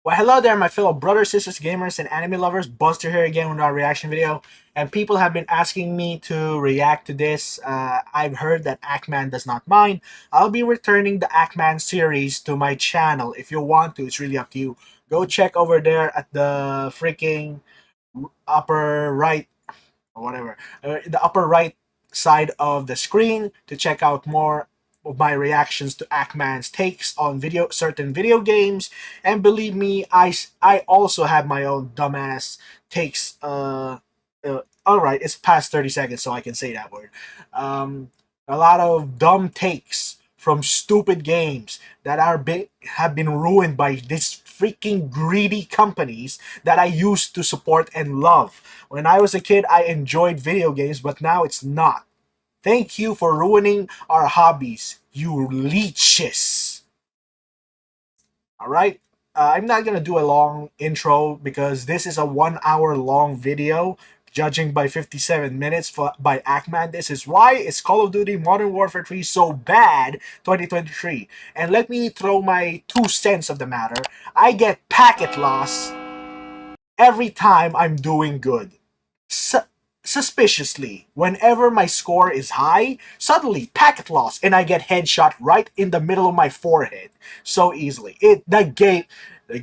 Well, hello there, my fellow brothers, sisters, gamers, and anime lovers. Buster here again with our reaction video. And people have been asking me to react to this. I've heard that Ackman does not mind. I'll be returning the Ackman series to my channel. If you want to, it's really up to you. Go check over there at the freaking upper right, or whatever, the upper right side of the screen to check out more of my reactions to Ackman's takes on certain video games. And believe me, I also have my own dumbass takes. All right, it's past 30 seconds, so I can say that word. Um, a lot of dumb takes from stupid games that have been ruined by these freaking greedy companies that I used to support and love. When I was a kid, I enjoyed video games, but now it's not. Thank you for ruining our hobbies, you leeches. All right. I'm not gonna do a long intro because this is a 1 hour long video. Judging by 57 minutes by Ackman, this is why is Call of Duty Modern Warfare 3 so bad 2023. And let me throw my 2 cents of the matter. I get packet loss every time I'm doing good. Su- Suspiciously, whenever my score is high, suddenly packet loss and I get headshot right in the middle of my forehead so easily. The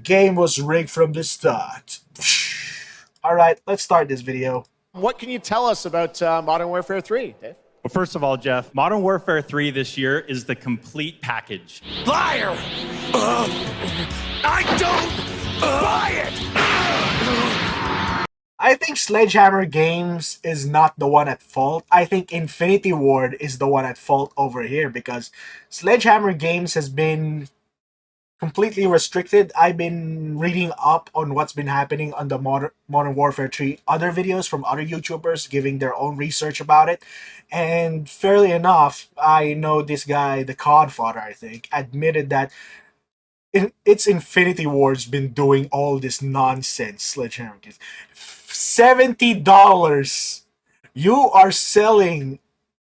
game was rigged from the start. All right, let's start this video. What can you tell us about Modern Warfare 3, Dave? Well, first of all, Jeff, Modern Warfare 3 this year is the complete package. Liar! I don't buy it! I think Sledgehammer Games is not the one at fault. I think Infinity Ward is the one at fault over here because Sledgehammer Games has been completely restricted. I've been reading up on what's been happening on the Modern Warfare 3 other videos from other YouTubers giving their own research about it. And fairly enough, I know this guy, the Codfather, I think, admitted that it's Infinity Ward's been doing all this nonsense, Sledgehammer Games. $70. You are selling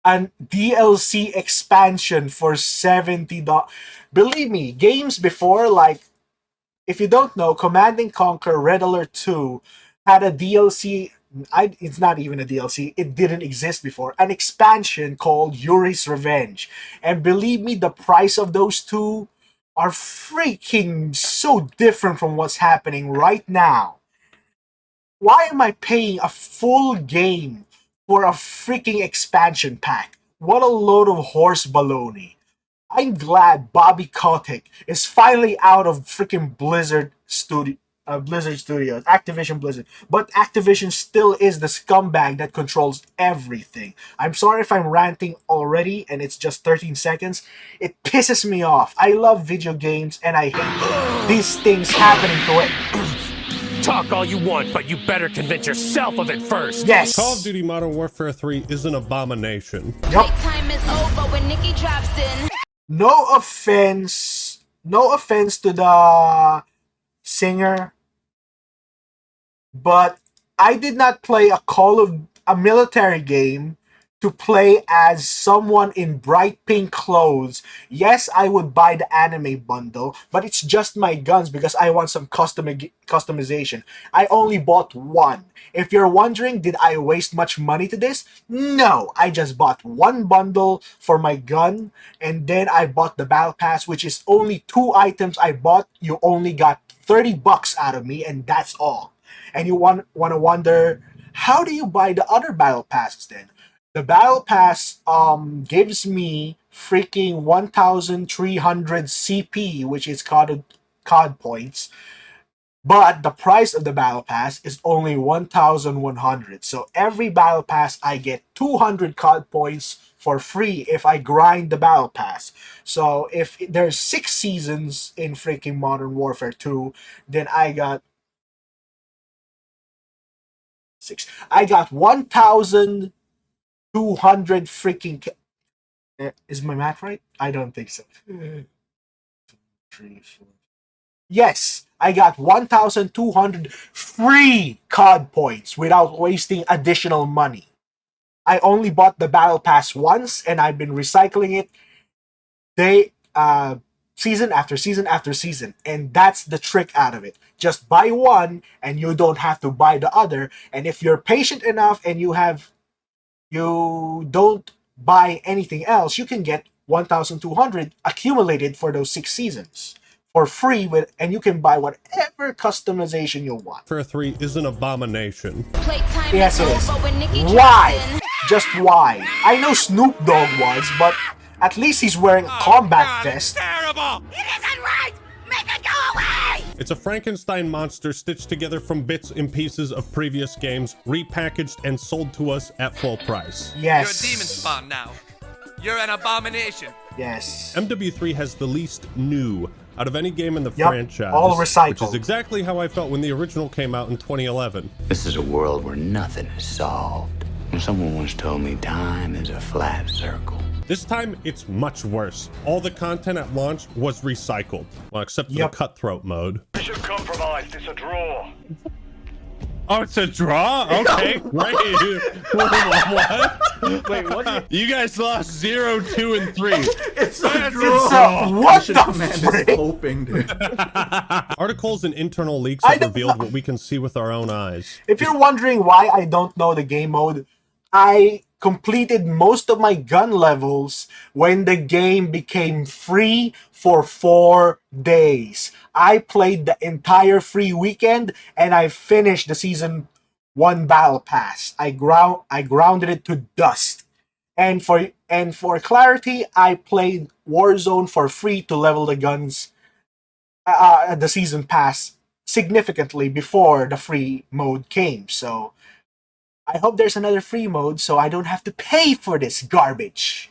an DLC expansion for $70. Believe me, games before, like, if you don't know, Command and Conquer Red Alert 2 had a DLC. It's not even a DLC, it didn't exist before. An expansion called Yuri's Revenge. And believe me, the price of those two are freaking so different from what's happening right now. Why am I paying a full game for a freaking expansion pack? What a load of horse baloney. I'm glad Bobby Kotick is finally out of freaking Blizzard Studios, Activision Blizzard. But Activision still is the scumbag that controls everything. I'm sorry if I'm ranting already and it's just 13 seconds. It pisses me off. I love video games and I hate these things happening to it. Talk all you want, but you better convince yourself of it first. Yes. Call of Duty Modern Warfare 3 is an abomination. Yup. Time is over when Nikki drops in. No offense to the singer, but I did not play a military game to play as someone in bright pink clothes. Yes, I would buy the anime bundle, but it's just my guns because I want some customization. I only bought one. If you're wondering, did I waste much money to this? No, I just bought one bundle for my gun, and then I bought the battle pass, which is only 2 items I bought. You only got $30 out of me, and that's all. And you want to wonder, how do you buy the other battle passes then? The battle pass gives me freaking 1,300 CP, which is COD points, but the price of the battle pass is only 1,100. So every battle pass I get 200 COD points for free if I grind the battle pass. So if there's 6 seasons in freaking Modern Warfare 2, then I got six. I got 1,200 freaking. Is my math right? I don't think so. 3, 4. Yes, I got 1,200 free COD points without wasting additional money. I only bought the battle pass once, and I've been recycling it season after season after season. And that's the trick out of it. Just buy one and you don't have to buy the other. And if you're patient enough and you don't buy anything else, you can get 1,200 accumulated for those 6 seasons for free and you can buy whatever customization you want. Warfare 3 is an abomination. Playtime Yes, is it is. over when Nikki Why? drops in. Just why? I know Snoop Dogg was, but at least he's wearing a combat vest. Terrible! It isn't right! Make it go away! It's a Frankenstein monster stitched together from bits and pieces of previous games, repackaged and sold to us at full price. Yes. You're a demon spawn now. You're an abomination. Yes. MW3 has the least new out of any game in the Yep, franchise, all recycled. which is exactly how I felt when the original came out in 2011. This is a world where nothing is solved. And someone once told me time is a flat circle. This time, it's much worse. All the content at launch was recycled, well, except for Yep. the cutthroat mode. Mission compromised. It's a draw. Oh, it's a draw? Okay. Right. What? Wait, what? You guys lost 0, 2, and 3. It's what the frick? Hoping, dude. Articles and internal leaks I have don't revealed know. what we can see with our own eyes. If you're wondering why I don't know the game mode, I completed most of my gun levels when the game became free for 4 days. I played the entire free weekend and I finished the season 1 battle pass. I grounded it to dust. And for clarity, I played Warzone for free to level the guns the season pass significantly before the free mode came. So I hope there's another free mode so I don't have to pay for this garbage.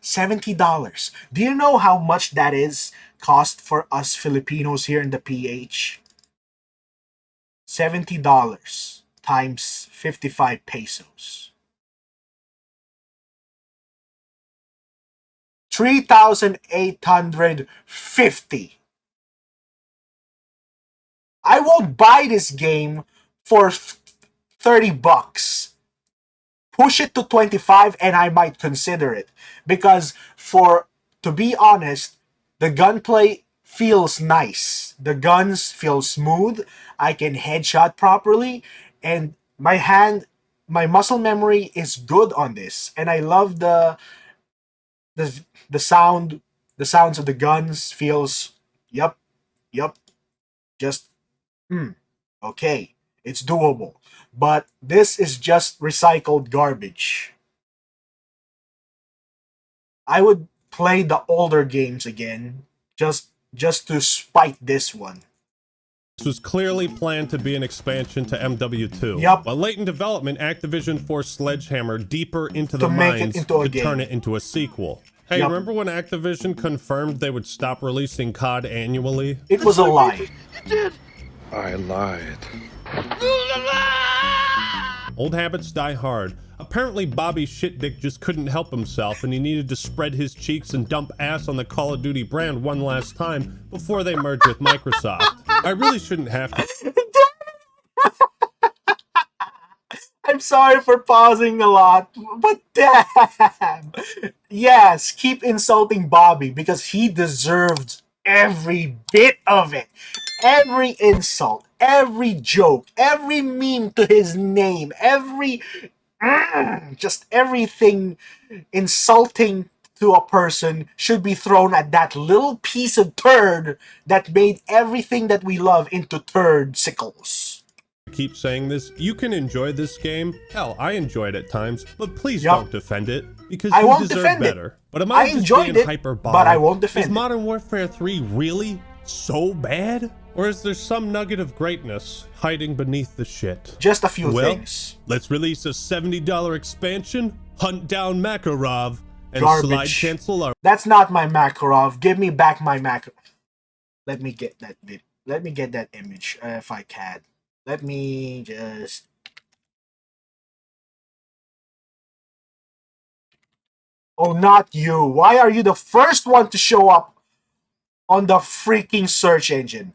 $70. Do you know how much that is cost for us Filipinos here in the PH? $70 times 55 pesos. 3,850. I won't buy this game for 30 bucks. Push it to 25 and I might consider it. Because to be honest, the gunplay feels nice. The guns feel smooth. I can headshot properly. And my muscle memory is good on this. And I love the sounds of the guns feels, yup, just, okay, it's doable. But this is just recycled garbage. I would play the older games again, just to spite this one. This was clearly planned to be an expansion to MW2. Yup. But late in development, Activision forced Sledgehammer deeper into To the make it mines into a to game. turn it into a sequel. Hey, Yup. remember when Activision confirmed they would stop releasing COD annually? It was a lie. I lied. Old habits die hard. Apparently Bobby Shitdick just couldn't help himself and he needed to spread his cheeks and dump ass on the Call of Duty brand one last time before they merge with Microsoft. I really shouldn't have to. I'm sorry for pausing a lot, but damn! Yes, keep insulting Bobby because he deserved every bit of it. Every insult, every joke, every meme to his name, just everything insulting to a person should be thrown at that little piece of turd that made everything that we love into turd sickles. Keep saying this. You can enjoy this game. Hell, I enjoy it at times, but please Yup. don't defend it because I you won't deserve defend it. better. But am I I just enjoyed being it, hyperbolic? but I won't defend Is it. Modern Warfare 3 really so bad? Or is there some nugget of greatness hiding beneath the shit? Just a few Well, things. let's release a $70 expansion, hunt down Macarov, and Garbage. slide cancel our That's not my Macarov. Give me back my Macarov. Let me get that image if I can. Let me just. Oh, not you. Why are you the first one to show up on the freaking search engine?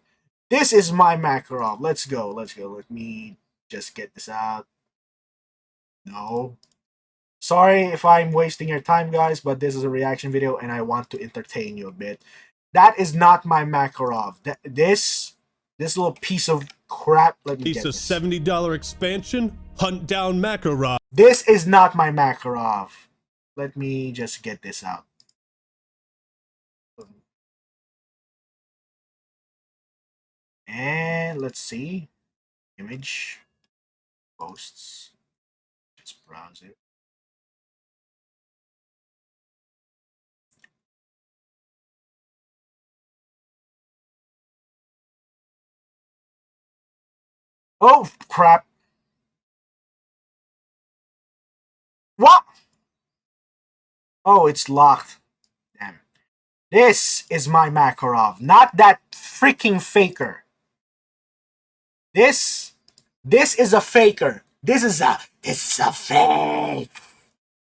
This is my Macarov. Let's go. Let me just get this out. No. Sorry if I'm wasting your time, guys, but this is a reaction video and I want to entertain you a bit. That is not my Makarov. This little piece of crap. Let me Piece get of this. $70 expansion? Hunt down Macarov. This is not my Makarov. Let me just get this out. And let's see. Image. Posts. Just browse it. Oh, crap. What? Oh, it's locked. Damn. This is my Makarov, not that freaking faker. This is a faker. This is a fake.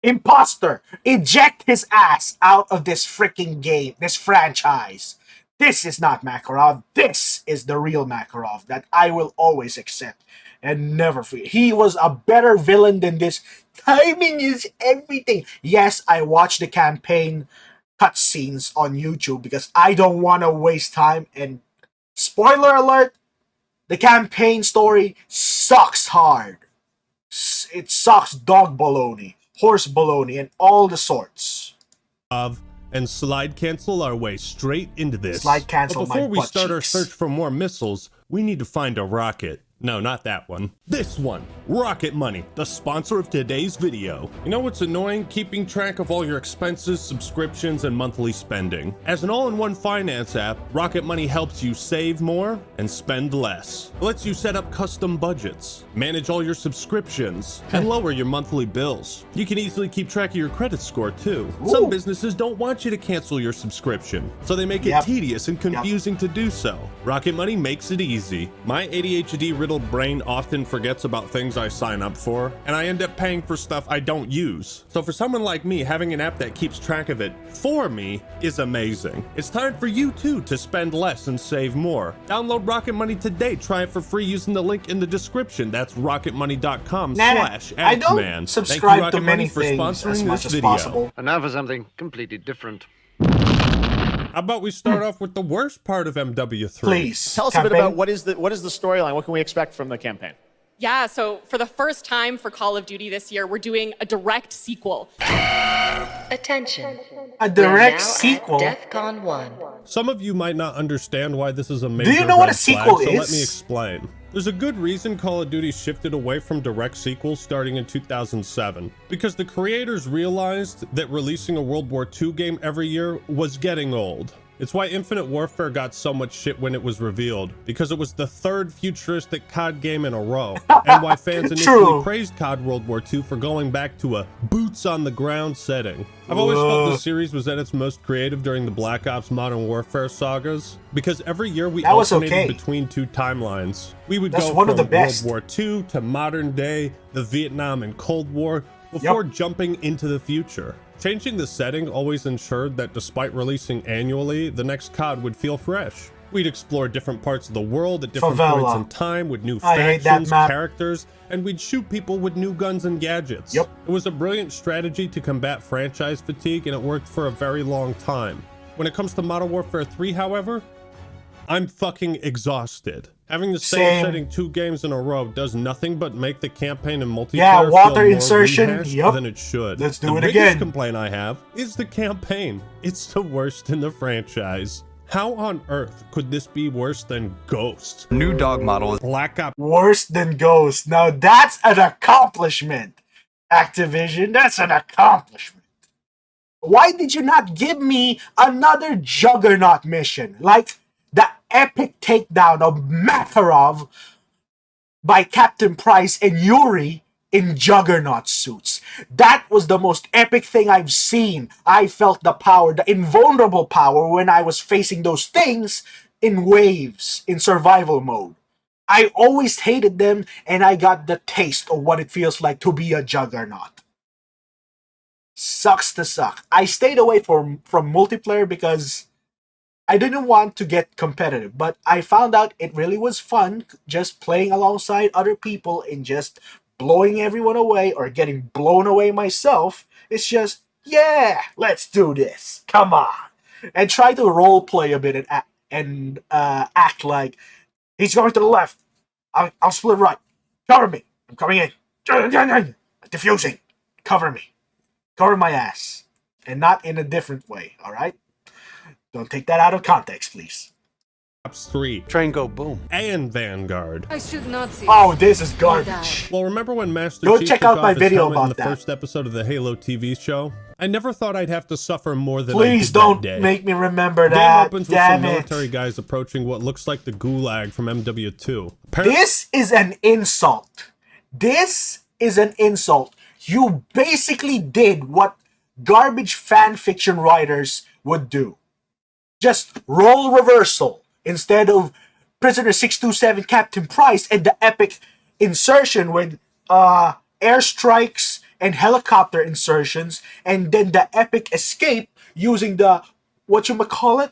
Imposter. Eject his ass out of this freaking game, this franchise. This is not Makarov. This is the real Makarov that I will always accept and never forget. He was a better villain than this. Timing is everything. Yes, I watched the campaign cutscenes on YouTube because I don't want to waste time. And spoiler alert, the campaign story sucks hard. It sucks dog baloney, horse baloney, and all the sorts. And slide cancel our way straight into this. Slide cancel but before my we butt start our cheeks. search for more missiles, we need to find a rocket. No, not that one. This one. Rocket Money, the sponsor of today's video. You know what's annoying? Keeping track of all your expenses, subscriptions, and monthly spending. As an all-in-one finance app, Rocket Money helps you save more and spend less. It lets you set up custom budgets, manage all your subscriptions, and lower your monthly bills. You can easily keep track of your credit score too. Ooh. Some businesses don't want you to cancel your subscription, so they make it tedious and confusing to do so. Rocket Money makes it easy. My ADHD-riddled brain often forgets about things I sign up for, and I end up paying for stuff I don't use. So for someone like me, having an app that keeps track of it for me is amazing. It's time for you too to spend less and save more. Download Rocket Money today. Try it for free using the link in the description. That's rocketmoney.com/Ackman. I don't subscribe to many things as much as possible. And now for something completely different. How about we start off with the worst part of MW3? Please. Tell us a bit about what is the storyline? What can we expect from the campaign? Yeah, so for the first time for Call of Duty this year, we're doing a direct sequel. Attention. A direct sequel? DEFCON 1. Some of you might not understand why this is a major Do you know what a red flag, sequel so is? let me explain. There's a good reason Call of Duty shifted away from direct sequels starting in 2007. Because the creators realized that releasing a World War II game every year was getting old. It's why Infinite Warfare got so much shit when it was revealed, because it was the third futuristic COD game in a row, and why fans initially praised COD World War II for going back to a boots-on-the-ground setting. I've always felt the series was at its most creative during the Black Ops Modern Warfare sagas, because every year we alternated between two timelines. We would go from World War II to modern day, the Vietnam and Cold War, before jumping into the future. Changing the setting always ensured that despite releasing annually, the next COD would feel fresh. We'd explore different parts of the world at different points in time with new factions, characters, and we'd shoot people with new guns and gadgets. It was a brilliant strategy to combat franchise fatigue, and it worked for a very long time. When it comes to Modern Warfare 3, however, I'm fucking exhausted. Having the same setting 2 games in a row does nothing but make the campaign and multiplayer water feel insertion. more rehashed than it should. Let's do it The again. biggest complaint I have is the campaign. It's the worst in the franchise. How on earth could this be worse than Ghost? New dog model is Black Ops. Worse than Ghost. Now that's an accomplishment. Activision, that's an accomplishment. Why did you not give me another Juggernaut mission? Like the epic takedown of Macarov by Captain Price and Yuri in Juggernaut suits. That was the most epic thing I've seen. I felt the power, the invulnerable power when I was facing those things in waves, in survival mode. I always hated them, and I got the taste of what it feels like to be a Juggernaut. Sucks to suck. I stayed away from multiplayer because I didn't want to get competitive, but I found out it really was fun just playing alongside other people and just blowing everyone away or getting blown away myself. It's just, yeah, let's do this. Come on. And try to role play a bit and act like he's going to the left. I'll split right. Cover me. I'm coming in. Diffusing. Cover me. Cover my ass. And not in a different way, alright? Don't take that out of context, please. 3. Train go boom. And Vanguard. I shoot Nazis. Oh, this is garbage. Well, remember when Master Go Chief check took out my off his video helmet in about the that. first episode of the Halo TV show? I never thought I'd have to suffer more than Please I did don't that day. make me remember The game that. opens with Damn some it. military guys approaching what looks like the Gulag from MW2. This is an insult. This is an insult. You basically did what garbage fan fiction writers would do. Just role reversal instead of Prisoner 627 Captain Price and the epic insertion with airstrikes and helicopter insertions, and then the epic escape using the whatchamacallit?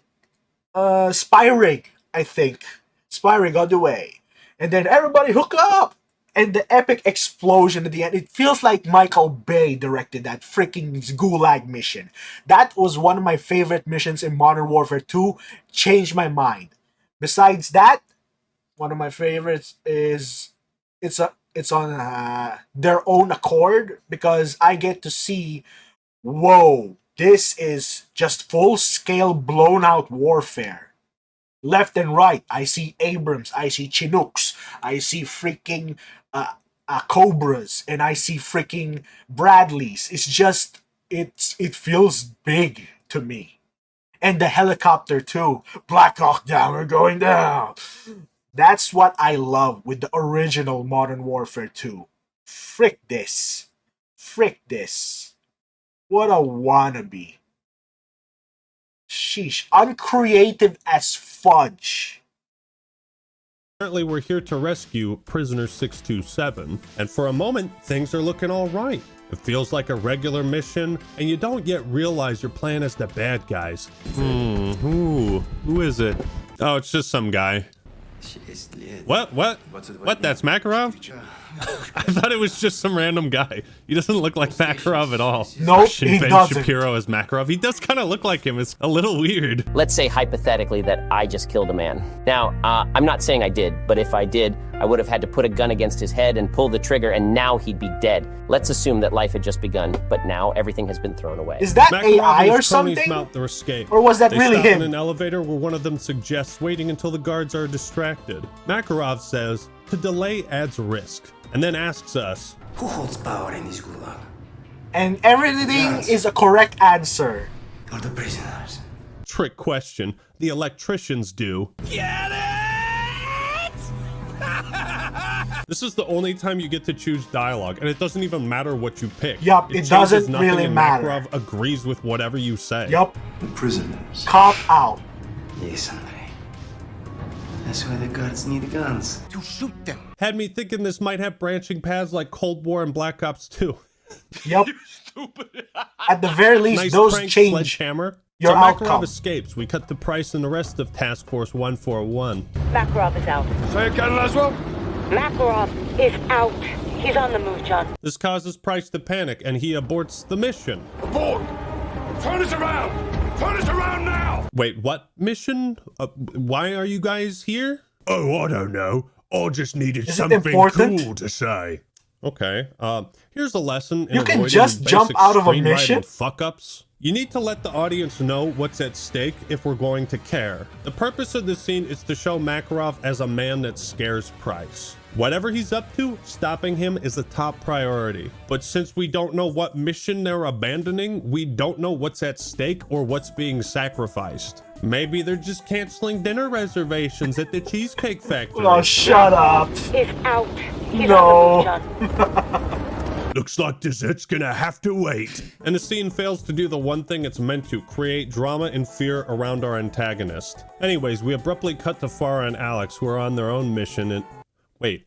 Spy rig, I think. Spy rig on the way. And then everybody hook up! And the epic explosion at the end. It feels like Michael Bay directed that freaking Gulag mission. That was one of my favorite missions in Modern Warfare 2. Changed my mind. Besides that, one of my favorites is it's on their own accord, because I get to see, whoa, this is just full-scale blown-out warfare. Left and right, I see Abrams, I see Chinooks, I see freaking Cobras, and I see freaking Bradleys. It's just, it feels big to me. And the helicopter too. Black Hawk down, we're going down. That's what I love with the original Modern Warfare 2. Frick this. Frick this. What a wannabe. Sheesh. Uncreative as fudge. Apparently we're here to rescue Prisoner 627, and for a moment, things are looking all right. It feels like a regular mission, and you don't yet realize you're playing as the bad guys. Who is it? Oh, it's just some guy. What? That's Macarov? I thought it was just some random guy. He doesn't look like Macarov at all. Nope, he Ben doesn't. Shapiro as Macarov. He does kind of look like him. It's a little weird. Let's say hypothetically that I just killed a man. Now, I'm not saying I did, but if I did, I would have had to put a gun against his head and pull the trigger, and now he'd be dead. Let's assume that life had just begun, but now everything has been thrown away. Is that Macarov AI and or his cronies something? mount their escape. Or was that They really stop him? in an elevator where one of them suggests waiting until the guards are distracted. Makarov says to delay adds risk, and then asks us, Who holds power in this gulag? And everything is a correct answer. Or the prisoners? trick question. The electricians do. Get it! This is the only time you get to choose dialogue, and it doesn't even matter what you pick. Yup, it changes doesn't nothing, really and matter. Makarov agrees with whatever you say. Yup. The prisoners. Cop out. Yes, Andre. That's why the guards need guns. To shoot them. Had me thinking this might have branching paths like Cold War and Black Ops 2. Yup. At the very least, Nice those prank change sledgehammer. your so Makarov outcome. escapes. We cut to Price and the rest of Task Force 141. Macarov is out. Say again, Laswell. Macarov is out. He's on the move, John. This causes Price to panic, and he aborts the mission. Abort! Turn us around! Turn us around now! Wait, what mission? Why are you guys here? Oh, I don't know. I just needed Is it something important? cool to say. Okay, here's a lesson in You can avoiding just jump basic out of a screenwriting mission? fuck-ups. You need to let the audience know what's at stake if we're going to care. The purpose of this scene is to show Makarov as a man that scares Price. Whatever he's up to, stopping him is a top priority. But since we don't know what mission they're abandoning, we don't know what's at stake or what's being sacrificed. Maybe they're just canceling dinner reservations at the Cheesecake Factory. Oh, shut up. Is out. He's No. on the move, John. Looks like dessert's gonna have to wait. And the scene fails to do the one thing it's meant to, create drama and fear around our antagonist. Anyways, we abruptly cut to Farah and Alex, who are on their own mission and... Wait.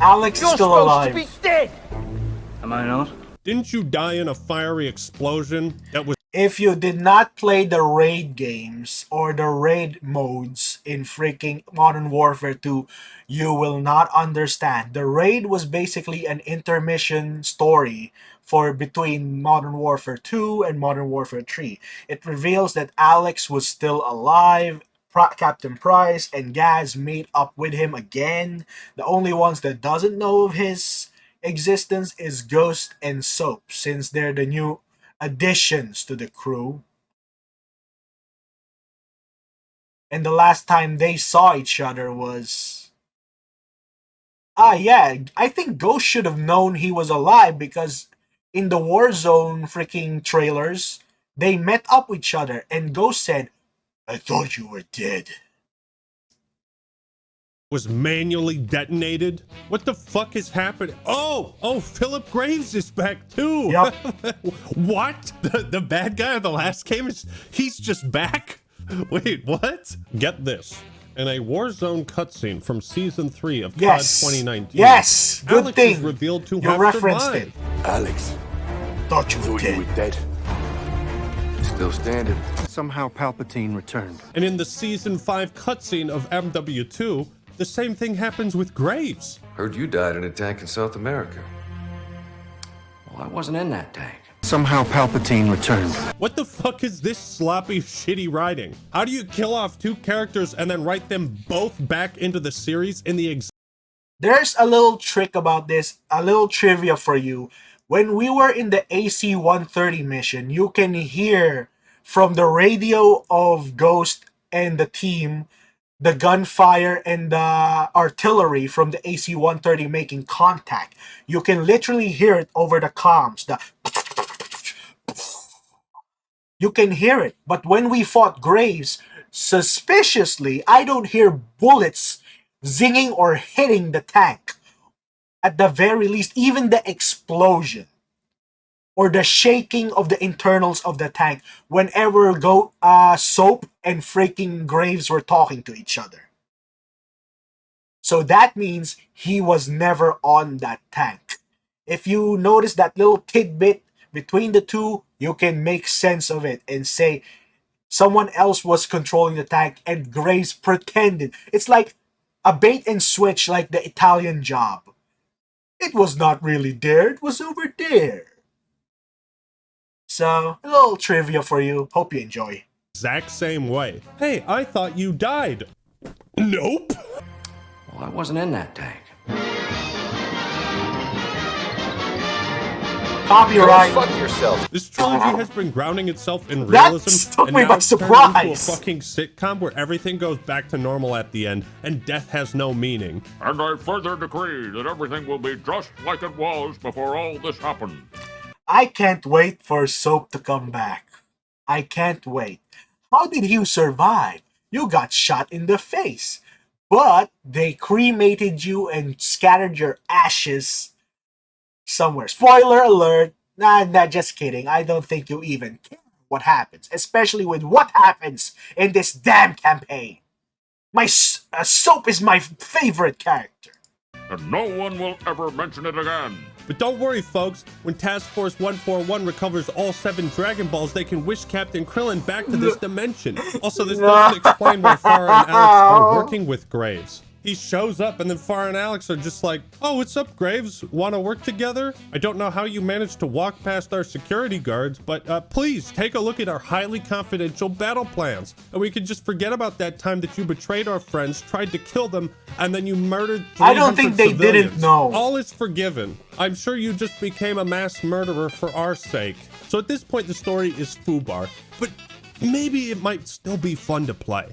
Alex is still alive. Am I not? Didn't you die in a fiery explosion that was... If you did not play the raid games or the raid modes in freaking Modern Warfare 2, you will not understand. The raid was basically an intermission story for between Modern Warfare 2 and Modern Warfare 3. It reveals that Alex was still alive, Captain Price and Gaz made up with him again. The only ones that doesn't know of his existence is Ghost and Soap, since they're the new additions to the crew. And the last time they saw each other was... yeah, I think Ghost should have known he was alive because in the Warzone freaking trailers, they met up with each other and Ghost said, "I thought you were dead." Was manually detonated? What the fuck is happening? Oh, Philip Graves is back too. Yep. What? The bad guy of the last game he's just back? Wait, what? Get this. In a Warzone cutscene from Season 3 of COD 2019. Yes! Good Alex thing is revealed to you have referenced survived. it. Alex, Thought you were dead. Still standing. Somehow Palpatine returned. And in the Season 5 cutscene of MW2, the same thing happens with Graves. Heard you died in a tank in South America. Well, I wasn't in that tank. Somehow Palpatine returned. What the fuck is this sloppy, shitty writing? How do you kill off two characters and then write them both back into the series in the exact... There's a little trick about this, a little trivia for you. When we were in the AC-130 mission, you can hear from the radio of Ghost and the team the gunfire and the artillery from the AC-130 making contact. You can literally hear it over the comms. You can hear it. But when we fought Graves, suspiciously, I don't hear bullets zinging or hitting the tank. At the very least, even the explosion or the shaking of the internals of the tank whenever Soap and freaking Graves were talking to each other. So that means he was never on that tank. If you notice that little tidbit between the two, you can make sense of it and say someone else was controlling the tank and Graves pretended. It's like a bait and switch, like the Italian Job. It was not really there, it was over there. So, a little trivia for you. Hope you enjoy. Exact same way. Hey, I thought you died. Nope. Well, I wasn't in that tank. Copyright. Go fuck yourself. This trilogy has been grounding itself in realism took and me now by it's turned surprise. into a fucking sitcom where everything goes back to normal at the end and death has no meaning. And I further decree that everything will be just like it was before all this happened. I can't wait for Soap to come back. I can't wait. How did you survive? You got shot in the face. But they cremated you and scattered your ashes somewhere. Spoiler alert. Nah, just kidding. I don't think you even care what happens. Especially with what happens in this damn campaign. My Soap is my favorite character. And no one will ever mention it again. But don't worry, folks. When Task Force 141 recovers all 7 Dragon Balls, they can wish Captain Krillin back to this dimension. Also, this doesn't explain why Farah and Alex are working with Graves. He shows up and then Farah and Alex are just like, "Oh, what's up, Graves? Want to work together? I don't know how you managed to walk past our security guards, but please take a look at our highly confidential battle plans. And we can just forget about that time that you betrayed our friends, tried to kill them, and then you murdered 300 I don't think they civilians. didn't know. All is forgiven. I'm sure you just became a mass murderer for our sake." So at this point, the story is FUBAR, but maybe it might still be fun to play.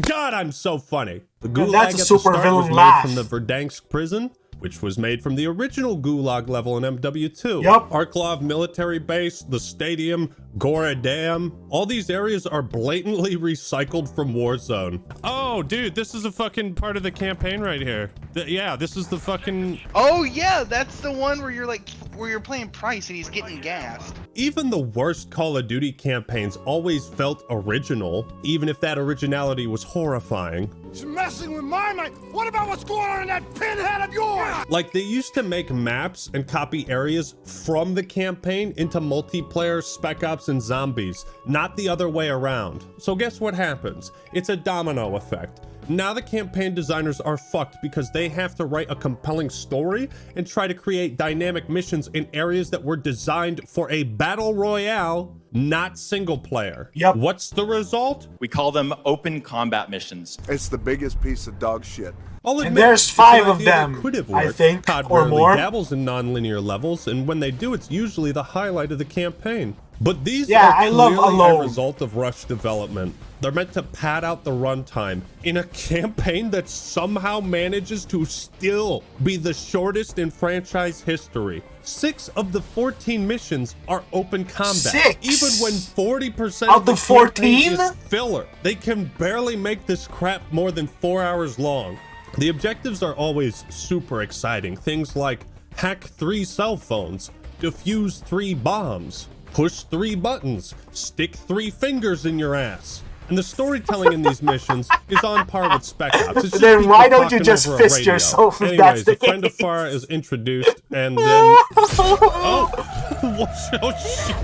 God, I'm so funny. The Gulag That's a at the super start villain was made laugh. from the Verdansk prison, which was made from the original Gulag level in MW2. Yup. Arklov military base, the stadium, Gora Dam. All these areas are blatantly recycled from Warzone. Oh, dude, this is a fucking part of the campaign right here. Yeah, this is the fucking... Oh, yeah, that's the one where you're like, where you're playing Price and he's getting gassed. Even the worst Call of Duty campaigns always felt original, even if that originality was horrifying. She's messing with my mind. What about what's going on in that pinhead of yours? Like, they used to make maps and copy areas from the campaign into multiplayer, Spec Ops, and Zombies, not the other way around. So guess what happens? It's a domino effect. Now the campaign designers are fucked because they have to write a compelling story and try to create dynamic missions in areas that were designed for a battle royale, not single player. Yep. What's the result? We call them open combat missions. It's the biggest piece of dog shit. I'll admit, And there's it's 5 an of idea that them, could have I worked. think, COD or rarely more. dabbles in non-linear levels, and when they do, it's usually the highlight of the campaign. But these Yeah, are I love clearly a Alone. result of rushed development. They're meant to pad out the runtime in a campaign that somehow manages to still be the shortest in franchise history. 6 of the 14 missions are open combat. 6? Even when 40% Of of the the 14? campaign is filler. They can barely make this crap more than 4 hours long. The objectives are always super exciting. Things like hack 3 cell phones, defuse 3 bombs, push 3 buttons, stick 3 fingers in your ass. And the storytelling in these missions is on par with Spec Ops. It's just Then people why don't you talking just over a fist radio. yourself if Anyways, that's the a friend of case? Farah is introduced, and then oh shit!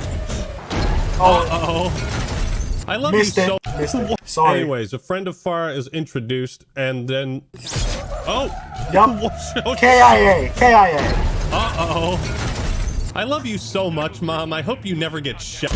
Uh-oh. I love Missed you it. so. Missed it. Sorry. Anyways, a friend of Farah is introduced, and then Yup. oh, KIA. KIA. uh-oh. I love you so much, Mom. I hope you never get shot.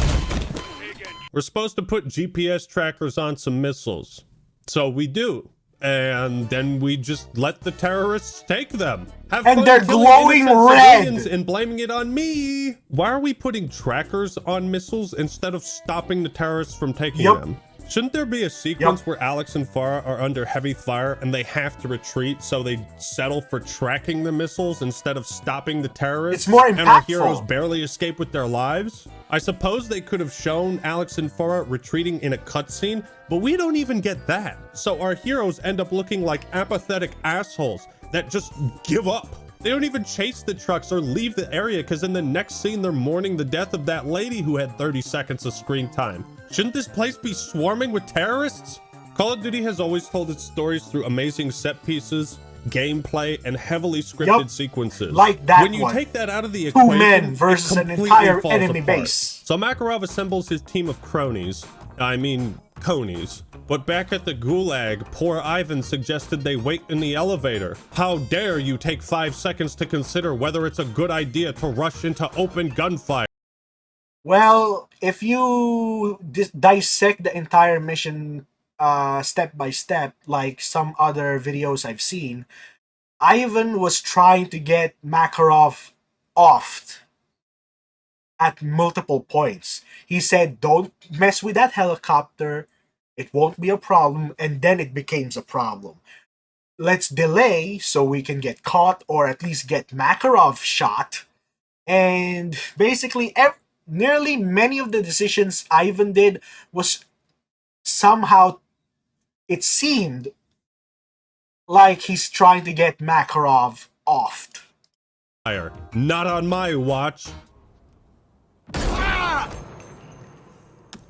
We're supposed to put GPS trackers on some missiles. So we do. And then we just let the terrorists take them. Have And fun they're killing glowing innocent red. civilians and blaming it on me. Why are we putting trackers on missiles instead of stopping the terrorists from taking them? Shouldn't there be a sequence where Alex and Farah are under heavy fire and they have to retreat, so they settle for tracking the missiles instead of stopping the terrorists? It's more And our impactful. heroes barely escape with their lives? I suppose they could have shown Alex and Farah retreating in a cutscene, but we don't even get that. So our heroes end up looking like apathetic assholes that just give up. They don't even chase the trucks or leave the area because in the next scene they're mourning the death of that lady who had 30 seconds of screen time. Shouldn't this place be swarming with terrorists? Call of Duty has always told its stories through amazing set pieces, gameplay, and heavily scripted sequences. Like that When you one. take that out of the 2 equation, men it versus an completely entire falls enemy apart. base. So Macarov assembles his team of cronies. I mean, conies. But back at the Gulag, poor Ivan suggested they wait in the elevator. How dare you take 5 seconds to consider whether it's a good idea to rush into open gunfire? Well, if you dissect the entire mission step by step, like some other videos I've seen, Ivan was trying to get Makarov offed at multiple points. He said, don't mess with that helicopter, it won't be a problem, and then it becomes a problem. Let's delay so we can get caught or at least get Makarov shot. And basically, nearly many of the decisions Ivan did was somehow, it seemed like he's trying to get Makarov offed. Not on my watch.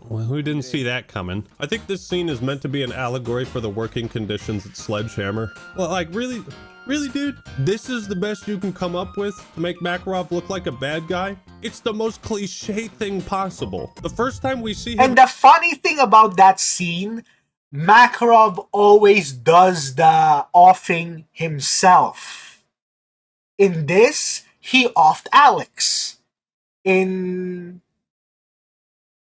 Well, who didn't see that coming? I think this scene is meant to be an allegory for the working conditions at Sledgehammer. Well, like, really, dude? This is the best you can come up with to make Makarov look like a bad guy? It's the most cliche thing possible. The first time we see him— And the funny thing about that scene, Makarov always does the offing himself. In this, he offed Alex. In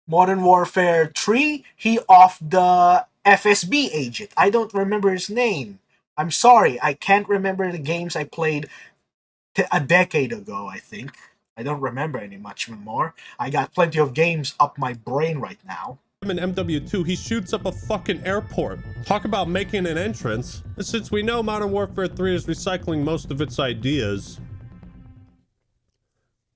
Modern Warfare 3, he offed the FSB agent. I don't remember his name. I'm sorry, I can't remember the games I played a decade ago, I think. I don't remember any much more. I got plenty of games up my brain right now. in MW2, he shoots up a fucking airport. Talk about making an entrance. And since we know Modern Warfare 3 is recycling most of its ideas,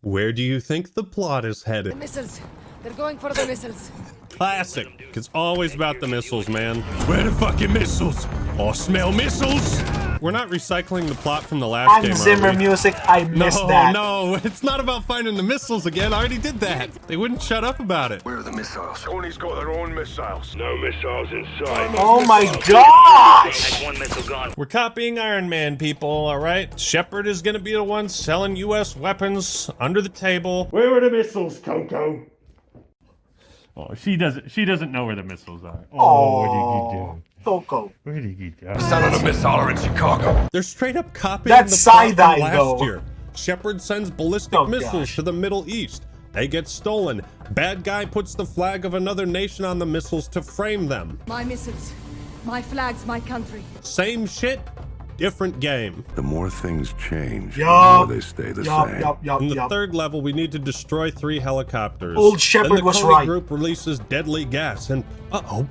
where do you think the plot is headed? The missiles. They're going for the missiles. Classic. It's always about the missiles, man. Where the fucking missiles? I smell missiles. We're not recycling the plot from the last Hans game, Zimmer are we? music, I missed that. No, it's not about finding the missiles again. I already did that. They wouldn't shut up about it. Where are the missiles? Tony's got their own missiles. No missiles inside. Oh my gosh! One missile gone. We're copying Iron Man, people, alright? Shepard is gonna be the one selling US weapons under the table. Where are the missiles, Coco? Oh, she doesn't know where the missiles are. Oh, what did you do? Coco. Where did you go? Selling a missile in Chicago. They're straight up copying That's the plot from side-eye, last though. year. Shepard sends ballistic missiles to the Middle East. They get stolen. Bad guy puts the flag of another nation on the missiles to frame them. My missiles. My flags, my country. Same shit, different game. The more things change, the Yup. more they stay the same. In the third level, we need to destroy 3 helicopters. Old Shepard then the was Coney right. group releases deadly gas, and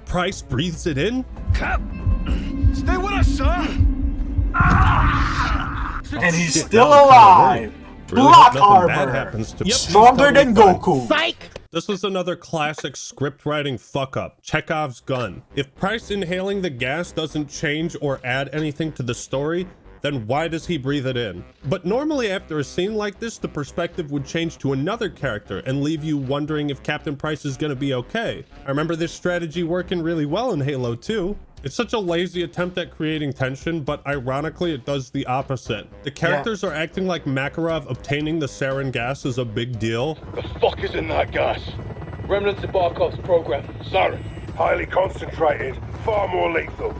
Price breathes it in. Cap, stay with us, son. And he's Shit, still that was kinda alive. worried. Really Block hope nothing bad armor. happens to Stronger than Totally fine. Goku. Psych! This was another classic script writing fuck up. Chekhov's gun. If Price inhaling the gas doesn't change or add anything to the story, then why does he breathe it in? But normally after a scene like this, the perspective would change to another character and leave you wondering if Captain Price is gonna be okay. I remember this strategy working really well in Halo 2. It's such a lazy attempt at creating tension, but ironically it does the opposite. The characters are acting like Makarov obtaining the sarin gas is a big deal. The fuck is in that gas? Remnants of Barkov's program. Sarin. Highly concentrated, far more lethal.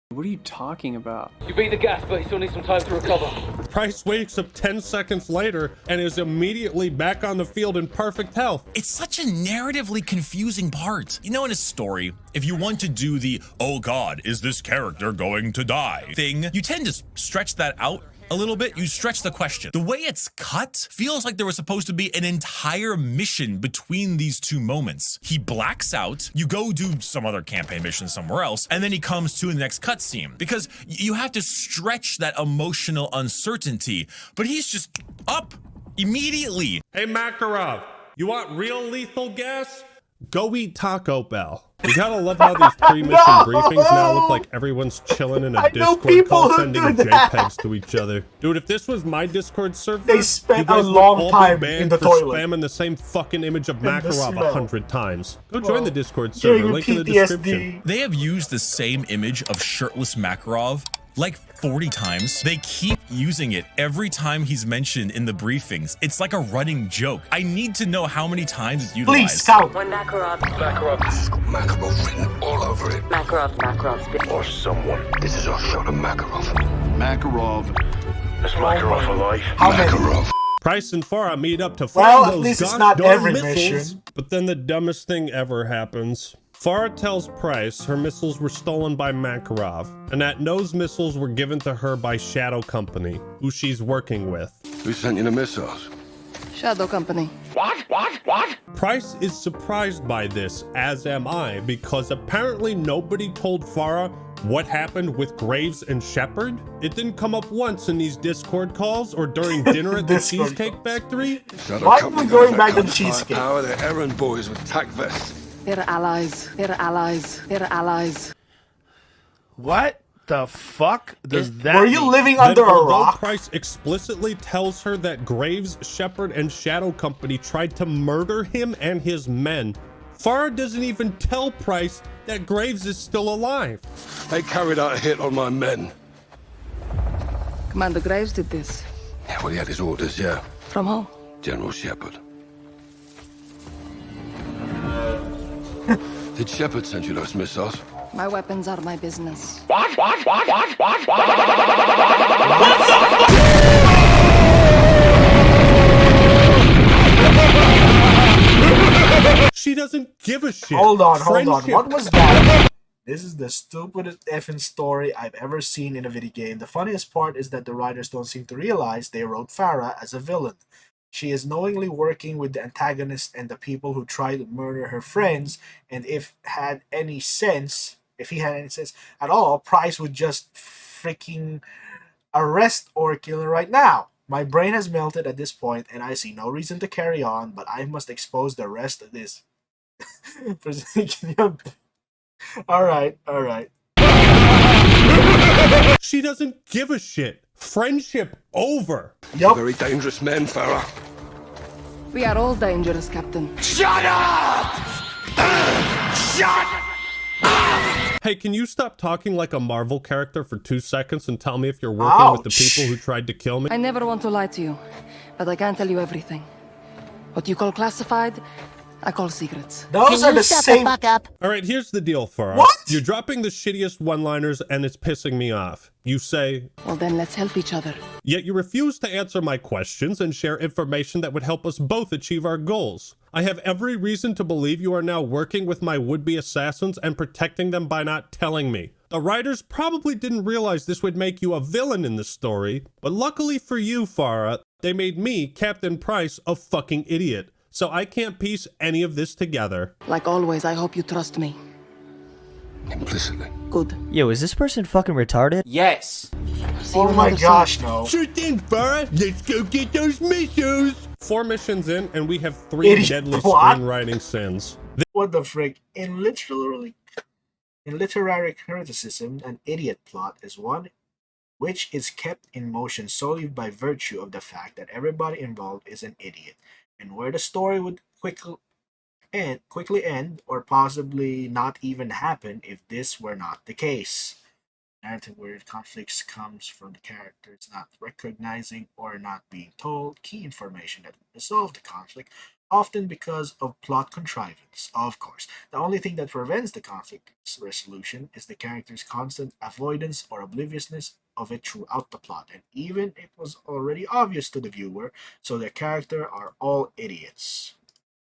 What are you talking about? You beat the gas, but you still need some time to recover. Price wakes up 10 seconds later and is immediately back on the field in perfect health. It's such a narratively confusing part. You know, in a story, if you want to do the, oh God, is this character going to die thing, you tend to stretch that out a little bit. You stretch the question. The way it's cut feels like there was supposed to be an entire mission between these two moments. He blacks out, you go do some other campaign mission somewhere else, and then he comes to the next cutscene because you have to stretch that emotional uncertainty, but he's just up immediately. Hey Makarov, you want real lethal gas? Go eat Taco Bell. You gotta love how these pre-mission briefings now look like everyone's chilling in a Discord call sending JPEGs to each other. Dude, if this was my Discord server, They spent a long time in the toilet. spamming the same fucking image of the Makarov smell. 100 times. Go Well, join the Discord server, during link in the PTSD. description. They have used the same image of shirtless Makarov like 40 times. They keep using it every time he's mentioned in the briefings. It's like a running joke. I need to know how many times it's utilized. Please count. One Macarov. Makarov. This has got Makarov written all over it. Macarov. Or someone. This is our shot of Makarov. Makarov. Is Makarov alive? Makarov. Price and Farah meet up to Well, find at those least it's gosh not darn every missiles, mission. but then the dumbest thing ever happens. Farah tells Price her missiles were stolen by Makarov, and that those missiles were given to her by Shadow Company, who she's working with. Who sent you the missiles? Shadow Company. What? Price is surprised by this, as am I, because apparently nobody told Farah what happened with Graves and Shepard. It didn't come up once in these Discord calls or during dinner at the Discord Cheesecake Factory. Why am I going back to the cheesecake? Power, they're errand boys with tack vests. They're allies. They're allies. They're allies. What the fuck does that Were you mean? living Then, under a although rock? Price explicitly tells her that Graves, Shepard, and Shadow Company tried to murder him and his men, Farah doesn't even tell Price that Graves is still alive. They carried out a hit on my men. Commander Graves did this. Yeah, well, he had his orders, yeah. From who? General Shepard. Did Shepard send you those missiles? My weapons are my business. She doesn't give a shit. Hold on. Friendship. What was that? This is the stupidest effing story I've ever seen in a video game. The funniest part is that the writers don't seem to realize they wrote Farah as a villain. She is knowingly working with the antagonist and the people who try to murder her friends, and if he had any sense at all, Price would just freaking arrest or kill her right now. My brain has melted at this point, and I see no reason to carry on, but I must expose the rest of this. Alright. She doesn't give a shit. Friendship over. Yup. Very dangerous men, Farah. We are all dangerous, Captain. Shut up! Shut Hey, can you stop talking like a Marvel character for 2 seconds and tell me if you're working with the people who tried to kill me? I never want to lie to you, but I can't tell you everything. What you call classified, I call secrets. Those are the same. All right, here's the deal, Farah. What? You're dropping the shittiest one-liners and it's pissing me off. You say, well then let's help each other. Yet you refuse to answer my questions and share information that would help us both achieve our goals. I have every reason to believe you are now working with my would-be assassins and protecting them by not telling me. The writers probably didn't realize this would make you a villain in the story, but luckily for you, Farah, they made me, Captain Price, a fucking idiot. So I can't piece any of this together. Like always, I hope you trust me. Implicitly. Good. Yo, is this person fucking retarded? Yes. Oh my gosh, no. Sure thing, Farah. Let's go get those missiles. 4 missions in, and we have 3 Idiot. deadly What? screenwriting sins. What the frick? In literary criticism, an idiot plot is one which is kept in motion solely by virtue of the fact that everybody involved is an idiot, and where the story would quickly end, or possibly not even happen if this were not the case. Narrative where conflicts comes from the characters not recognizing or not being told key information that would resolve the conflict, often because of plot contrivance. Of course, the only thing that prevents the conflict's resolution is the character's constant avoidance or obliviousness of it throughout the plot, and even it was already obvious to the viewer, so the character are all idiots.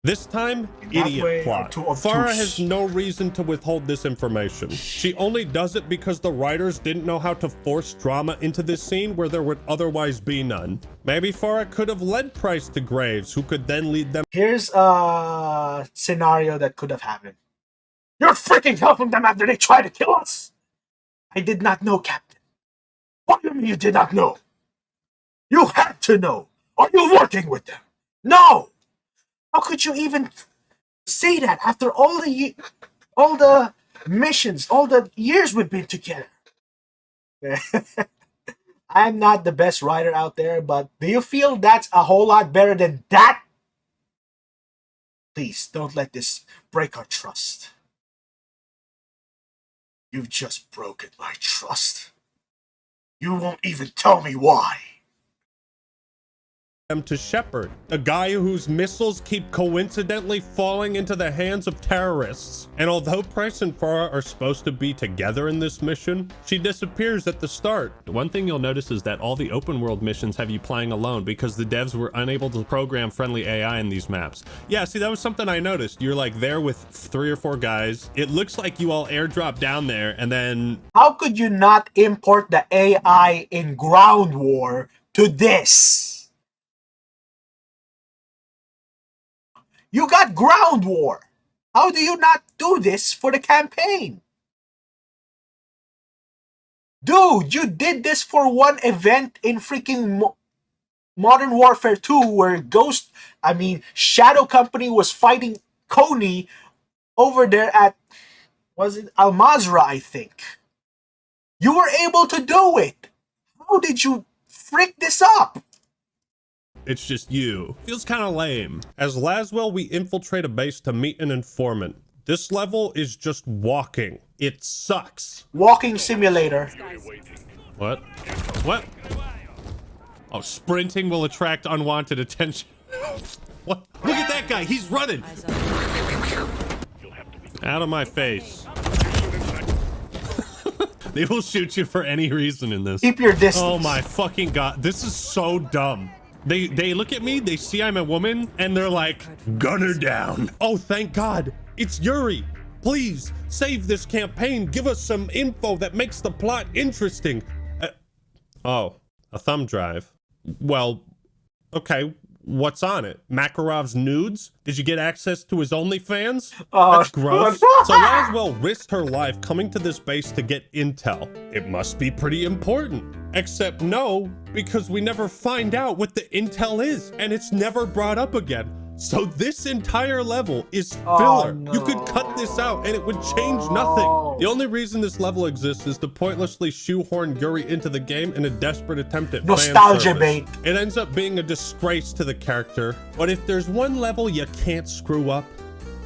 This time, In that way, idiot plot. too obtuse. Farah has no reason to withhold this information. She only does it because the writers didn't know how to force drama into this scene where there would otherwise be none. Maybe Farah could have led Price to Graves, who could then lead them. Here's a scenario that could have happened. You're freaking helping them after they try to kill us! I did not know, Captain. What do you mean you did not know? You had to know! Are you working with them? No! How could you even say that after all the missions, all the years we've been together? I'm not the best writer out there, but do you feel that's a whole lot better than that? Please, don't let this break our trust. You've just broken my trust. You won't even tell me why. Them to Shepard, a guy whose missiles keep coincidentally falling into the hands of terrorists. And although Price and Farah are supposed to be together in this mission, she disappears at the start. One thing you'll notice is that all the open world missions have you playing alone because the devs were unable to program friendly AI in these maps. Yeah, see, that was something I noticed. You're like there with 3 or 4 guys. It looks like you all airdrop down there and then... How could you not import the AI in Ground War to this? You got Ground War. How do you not do this for the campaign? Dude, you did this for one event in freaking Modern Warfare 2 where Shadow Company was fighting Coney over there at, was it Al Mazrah, I think. You were able to do it. How did you frick this up? It's just you. Feels kind of lame. As Laswell, we infiltrate a base to meet an informant. This level is just walking. It sucks. Walking simulator. What? What? Oh, sprinting will attract unwanted attention. What? Look at that guy. He's running. Out of my face. They will shoot you for any reason in this. Keep your distance. Oh my fucking god. This is so dumb. They look at me, they see I'm a woman, and they're like, gun her down. Oh, thank God. It's Yuri. Please, save this campaign. Give us some info that makes the plot interesting. Oh, a thumb drive. Well, okay. What's on it? Makarov's nudes? Did you get access to his OnlyFans? That's gross. So Laswell risked her life coming to this base to get intel. It must be pretty important. Except no, because we never find out what the intel is, and it's never brought up again. So this entire level is filler. no. You could cut this out and it would change nothing. The only reason this level exists is to pointlessly shoehorn Yuri into the game in a desperate attempt at Nostalgia fan bait. service. It ends up being a disgrace to the character, but if there's one level you can't screw up,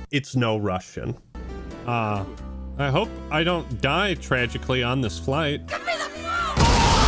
it's No Russian. I hope I don't die tragically on this flight.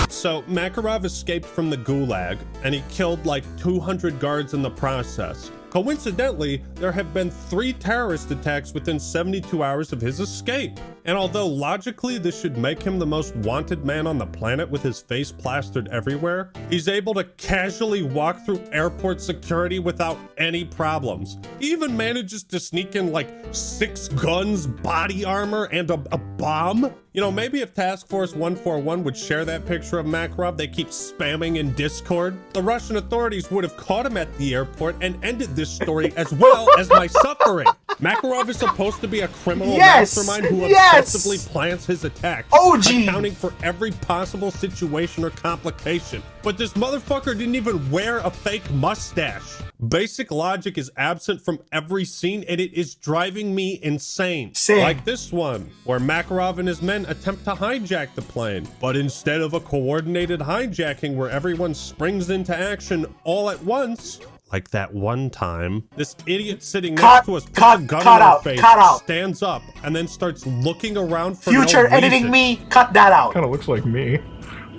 So Makarov escaped from the gulag and he killed like 200 guards in the process. Coincidentally, there have been 3 terrorist attacks within 72 hours of his escape. And although logically this should make him the most wanted man on the planet with his face plastered everywhere, he's able to casually walk through airport security without any problems. He even manages to sneak in like 6 guns, body armor, and a bomb. You know, maybe if Task Force 141 would share that picture of Makarov they keep spamming in Discord, the Russian authorities would have caught him at the airport and ended this story as well as my suffering. Makarov is supposed to be a criminal mastermind who obsessively plans his attacks, accounting for every possible situation or complication. But this motherfucker didn't even wear a fake mustache. Basic logic is absent from every scene and it is driving me insane. Like this one, where Makarov and his men attempt to hijack the plane. But instead of a coordinated hijacking where everyone springs into action all at once, like that one time, this idiot sitting next to us puts a gun in our face, stands up, and then starts looking around for Future no editing reason. me, cut that out. Kind of looks like me.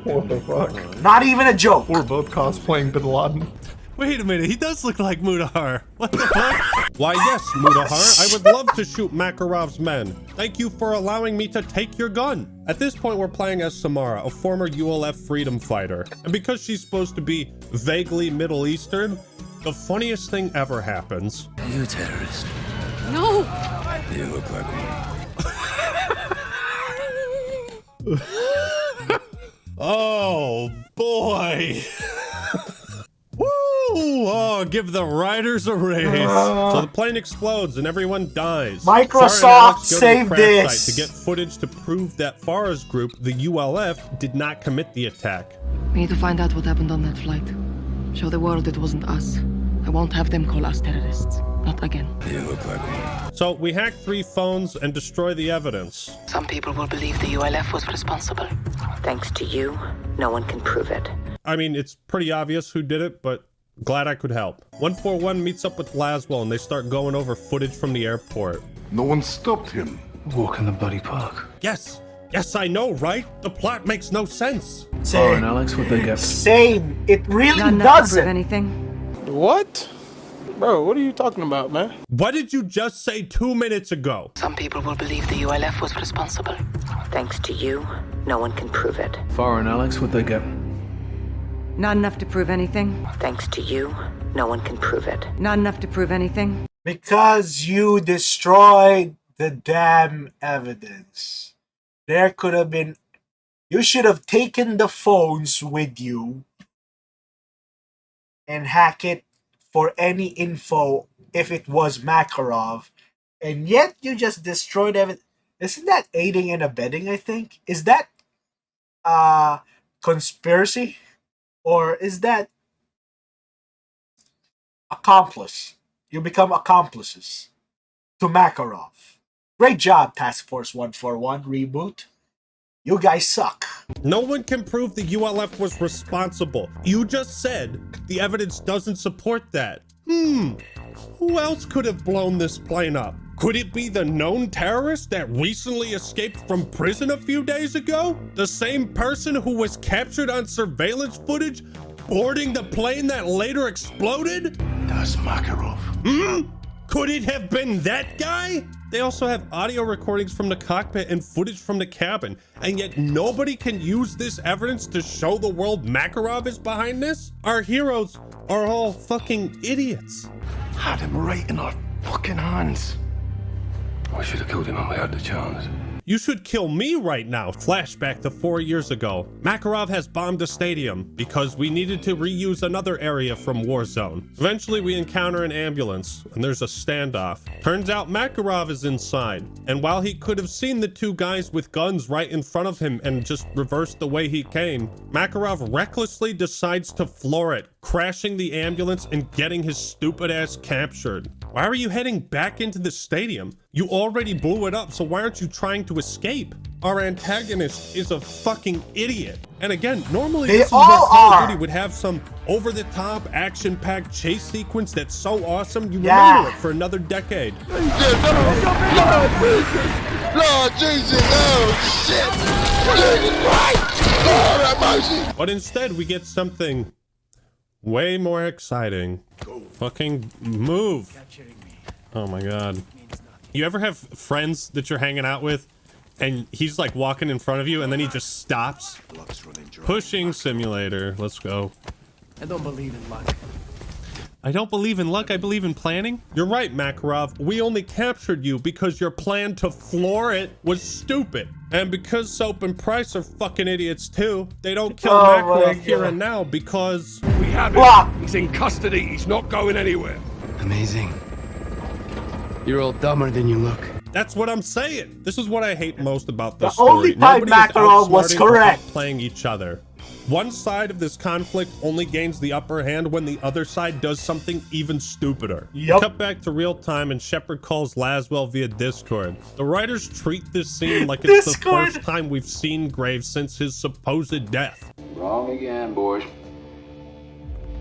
What the fuck? Not even a joke. We're both cosplaying Bin Laden. Wait a minute, he does look like Mudahar. What the fuck? Why, yes, Mudahar, I would love to shoot Makarov's men. Thank you for allowing me to take your gun. At this point, we're playing as Samara, a former ULF freedom fighter. And because she's supposed to be vaguely Middle Eastern, the funniest thing ever happens. Are you a terrorist? No. You look like one. Oh, boy. Woo! Oh, give the riders a raise. So the plane explodes and everyone dies. Microsoft saved this. To get footage to prove that Farah's group, the ULF, did not commit the attack. We need to find out what happened on that flight. Show the world it wasn't us. I won't have them call us terrorists. Not again. You look like one. So we hack 3 phones and destroy the evidence. Some people will believe the ULF was responsible. Thanks to you, no one can prove it. I mean, it's pretty obvious who did it, but glad I could help. 141 meets up with Laswell and they start going over footage from the airport. No one stopped him. Walk in the bloody park. Yes, I know, right? The plot makes no sense. Oh, and Alex, what they get? Same. It really Not enough to doesn't. prove anything. What? Bro, what are you talking about, man? What did you just say 2 minutes ago? Some people will believe the ULF was responsible. Thanks to you, no one can prove it. Farah and Alex, what they get? Not enough to prove anything. Thanks to you, no one can prove it. Not enough to prove anything. Because you destroyed the damn evidence. There could have been... You should have taken the phones with you and hack it for any info if it was Makarov. And yet you just destroyed everything. Isn't that aiding and abetting, I think? Is that conspiracy? Or is that accomplice? You become accomplices to Makarov. Great job, Task Force 141 reboot. You guys suck. No one can prove the ULF was responsible. You just said the evidence doesn't support that. Who else could have blown this plane up? Could it be the known terrorist that recently escaped from prison a few days ago? The same person who was captured on surveillance footage boarding the plane that later exploded? That's Makarov. Could it have been that guy? They also have audio recordings from the cockpit and footage from the cabin, and yet nobody can use this evidence to show the world Makarov is behind this? Our heroes are all fucking idiots. Had him right in our fucking hands. We should have killed him when we had the chance. You should kill me right now. Flashback to 4 years ago. Makarov has bombed a stadium because we needed to reuse another area from Warzone. Eventually we encounter an ambulance and there's a standoff. Turns out Makarov is inside. And while he could have seen the two guys with guns right in front of him and just reversed the way he came, Makarov recklessly decides to floor it, crashing the ambulance and getting his stupid ass captured. Why are you heading back into the stadium? You already blew it up, so why aren't you trying to escape? Our antagonist is a fucking idiot. And again, normally this is where Call of Duty would have some over-the-top, action-packed chase sequence that's so awesome you remember it for another decade. Lord Jesus, oh shit! Jesus Christ! Lord have mercy! But instead, we get something way more exciting. Fucking move. Oh my god. You ever have friends that you're hanging out with and he's like walking in front of you and then he just stops? Pushing simulator. Let's go. I don't believe in luck. I don't believe in luck, I believe in planning. You're right, Makarov. We only captured you because your plan to floor it was stupid. And because Soap and Price are fucking idiots too, they don't kill Makarov here and now because... We have him. He's in custody. He's not going anywhere. Amazing. You're all dumber than you look. That's what I'm saying. This is what I hate most about this story. Only time Macarov was correct. Playing each other. One side of this conflict only gains the upper hand when the other side does something even stupider. Cut back to real time and Shepard calls Laswell via Discord. The writers treat this scene like it's the first time we've seen Graves since his supposed death. Wrong again, boys.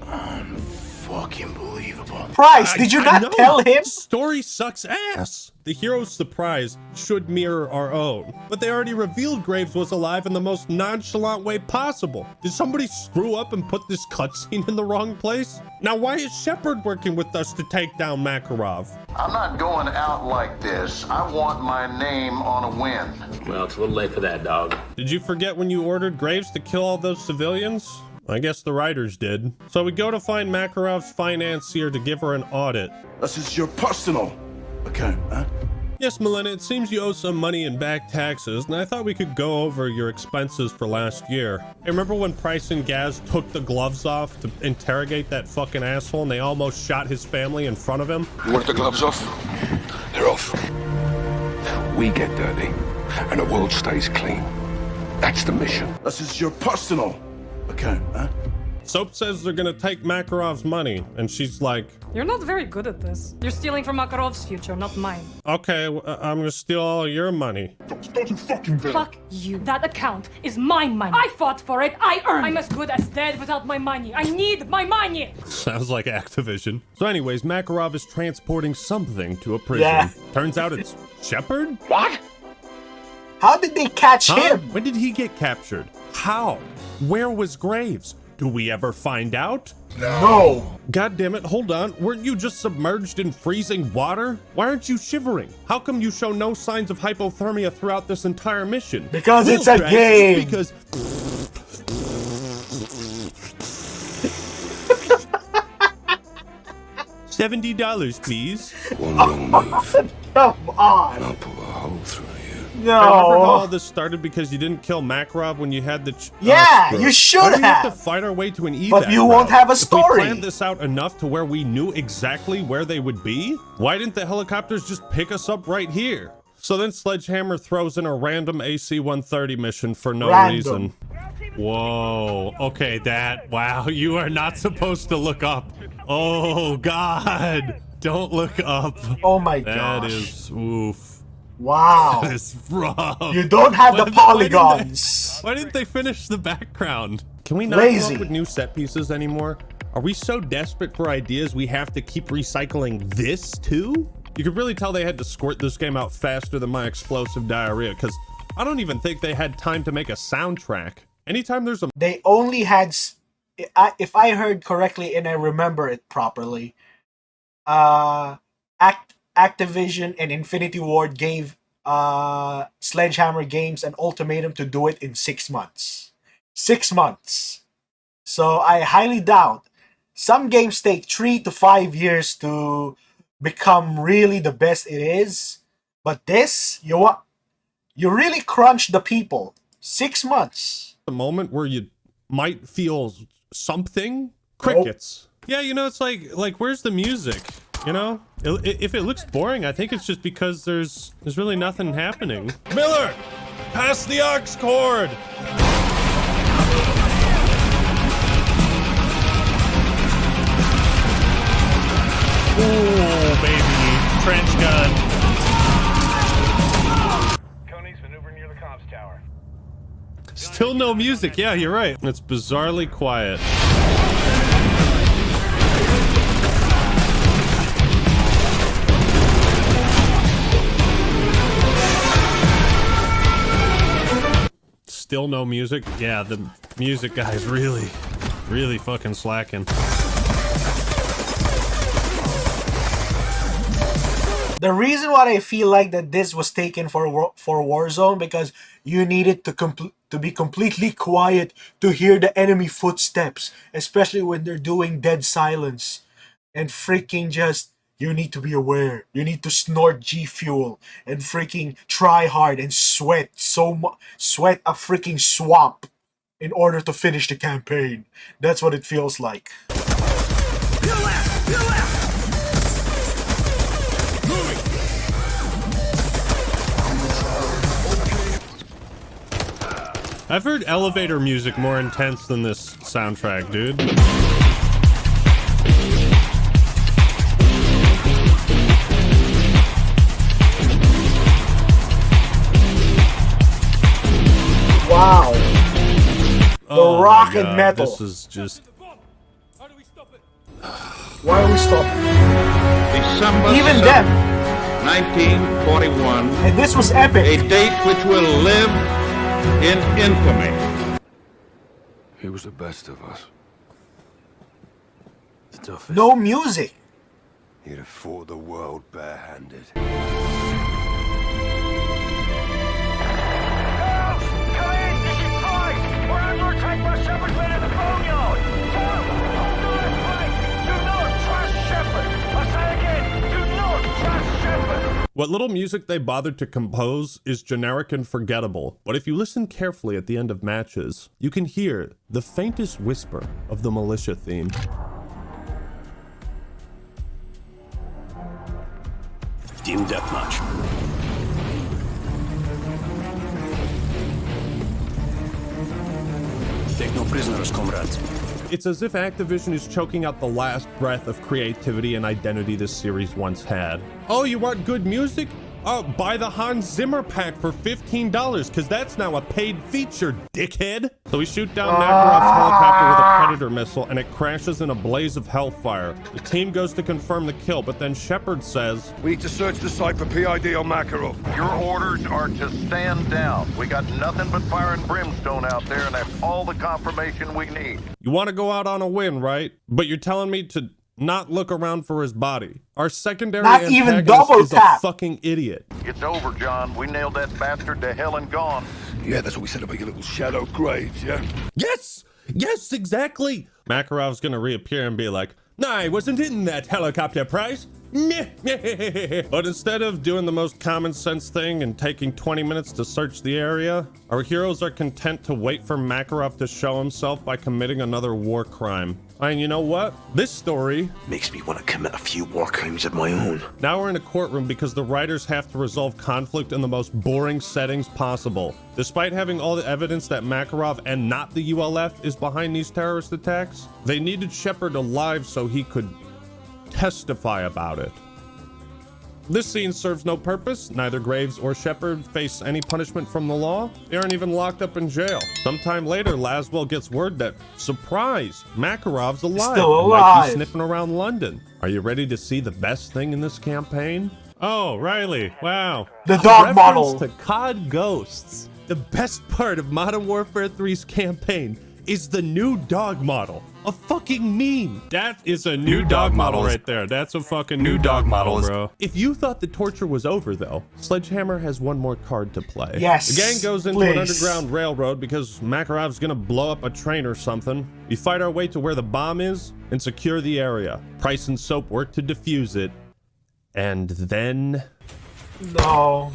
Unfucking believable. Price, did you not tell him? Story sucks ass. The hero's surprise should mirror our own. But they already revealed Graves was alive in the most nonchalant way possible. Did somebody screw up and put this cutscene in the wrong place? Now why is Shepard working with us to take down Makarov? I'm not going out like this. I want my name on a win. Well, it's a little late for that, dog. Did you forget when you ordered Graves to kill all those civilians? I guess the writers did. So we go to find Makarov's financier to give her an audit. This is your personal account, huh? Yes, Milena, it seems you owe some money in back taxes, and I thought we could go over your expenses for last year. Hey, remember when Price and Gaz took the gloves off to interrogate that fucking asshole and they almost shot his family in front of him? You want the gloves off? They're off. We get dirty, and the world stays clean. That's the mission. This is your personal account, huh? Soap says they're gonna take Makarov's money, and she's like, You're not very good at this. You're stealing from Makarov's future, not mine. okay, I'm gonna steal all your money. Don't you fucking dare. Fuck you. That account is my money. I fought for it. I earned. I'm as good as dead without my money. I need my money. Sounds like Activision. So anyways, Makarov is transporting something to a prison. Yeah. Turns out it's Shepard? What? How did they catch him? When did he get captured? How? Where was Graves? Do we ever find out? No. God damn it, hold on. Weren't you just submerged in freezing water? Why aren't you shivering? How come you show no signs of hypothermia throughout this entire mission? Because it's a game. Because... $70, please. One wrong move. Come on. And I'll pull a hole through you. No. I remember how all this started because you didn't kill Makarov when you had the... Yeah, you should Why do we have to have. fight our way to an evac But you won't route? have a If story. we planned this out enough to where we knew exactly where they would be, why didn't the helicopters just pick us up right here? So then Sledgehammer throws in a random AC-130 mission for no reason. Whoa. Okay, wow, you are not supposed to look up. Oh, God. Don't look up. Oh, my gosh. That is, oof. Wow. That is rough. You don't have the polygons. Why didn't they finish the background? Can we not Lazy. come up with new set pieces anymore? Are we so desperate for ideas we have to keep recycling this too? You could really tell they had to squirt this game out faster than my explosive diarrhea, because I don't even think they had time to make a soundtrack. Anytime there's a... They only had... If I heard correctly and I remember it properly, Activision and Infinity Ward gave Sledgehammer Games an ultimatum to do it in 6 months. 6 months. So I highly doubt. Some games take 3 to 5 years to become really the best it is. But this, you You really crunched the people. 6 months. The moment where you might feel something? Crickets. Yeah, you know, it's like where's the music? You know, if it looks boring, I think it's just because there's really nothing happening. Miller, pass the aux cord. Ooh, baby, trench gun. Coney's maneuvering near the comms tower. Still no music. Yeah, you're right. It's bizarrely quiet. Still no music. Yeah, the music guy's really fucking slacking. The reason why I feel like that this was taken for Warzone, because you needed to be completely quiet to hear the enemy footsteps, especially when they're doing dead silence, and freaking just, you need to be aware. You need to snort G Fuel and freaking try hard and sweat sweat a freaking swamp in order to finish the campaign. That's what it feels like. I've heard elevator music more intense than this soundtrack, dude. Wow. The rock and metal. This is just... Why are we stopping? December Even 7th, them. 1941. And this was epic. A date which will live in infamy. He was the best of us. The toughest. No music. He'd have fought the world barehanded. What little music they bothered to compose is generic and forgettable, but if you listen carefully at the end of matches, you can hear the faintest whisper of the militia theme. Team deathmatch. Take no prisoners, comrades. It's as if Activision is choking out the last breath of creativity and identity this series once had. Oh, you want good music? Oh, buy the Hans Zimmer pack for $15, because that's now a paid feature, dickhead. So we shoot down Makarov's helicopter with a Predator missile, and it crashes in a blaze of hellfire. The team goes to confirm the kill, but then Shepard says, We need to search the site for PID on Macarov. Your orders are to stand down. We got nothing but fire and brimstone out there, and that's all the confirmation we need. You want to go out on a win, right? But you're telling me to not look around for his body. Our secondary not even double is tap. a fucking idiot. It's over, John. We nailed that bastard to hell and gone. Yeah, that's what we said about your little shadow graves, yeah? Yes! Yes, exactly! Makarov's gonna reappear and be like, nah, I wasn't in that helicopter prize. But instead of doing the most common sense thing and taking 20 minutes to search the area, our heroes are content to wait for Macarov to show himself by committing another war crime. And you know what? This story makes me want to commit a few war crimes of my own. Now we're in a courtroom because the writers have to resolve conflict in the most boring settings possible. Despite having all the evidence that Macarov and not the ULF is behind these terrorist attacks, they needed Shepard alive so he could testify about it. This scene serves no purpose. Neither Graves or Shepard face any punishment from the law. They aren't even locked up in jail. Sometime later, Laswell gets word that, surprise, Makarov's alive. Still and might alive. be sniffing around London. Are you ready to see the best thing in this campaign? Oh, Riley, wow. The dog model. To COD Ghosts. The best part of Modern Warfare 3's campaign is the new dog model. A fucking meme. That is a new dog model right there. That's a fucking new dog model, bro. If you thought the torture was over, though, Sledgehammer has one more card to play. Yes, the gang goes into an underground railroad because Makarov's gonna blow up a train or something. We fight our way to where the bomb is and secure the area. Price and Soap work to defuse it. And then... No.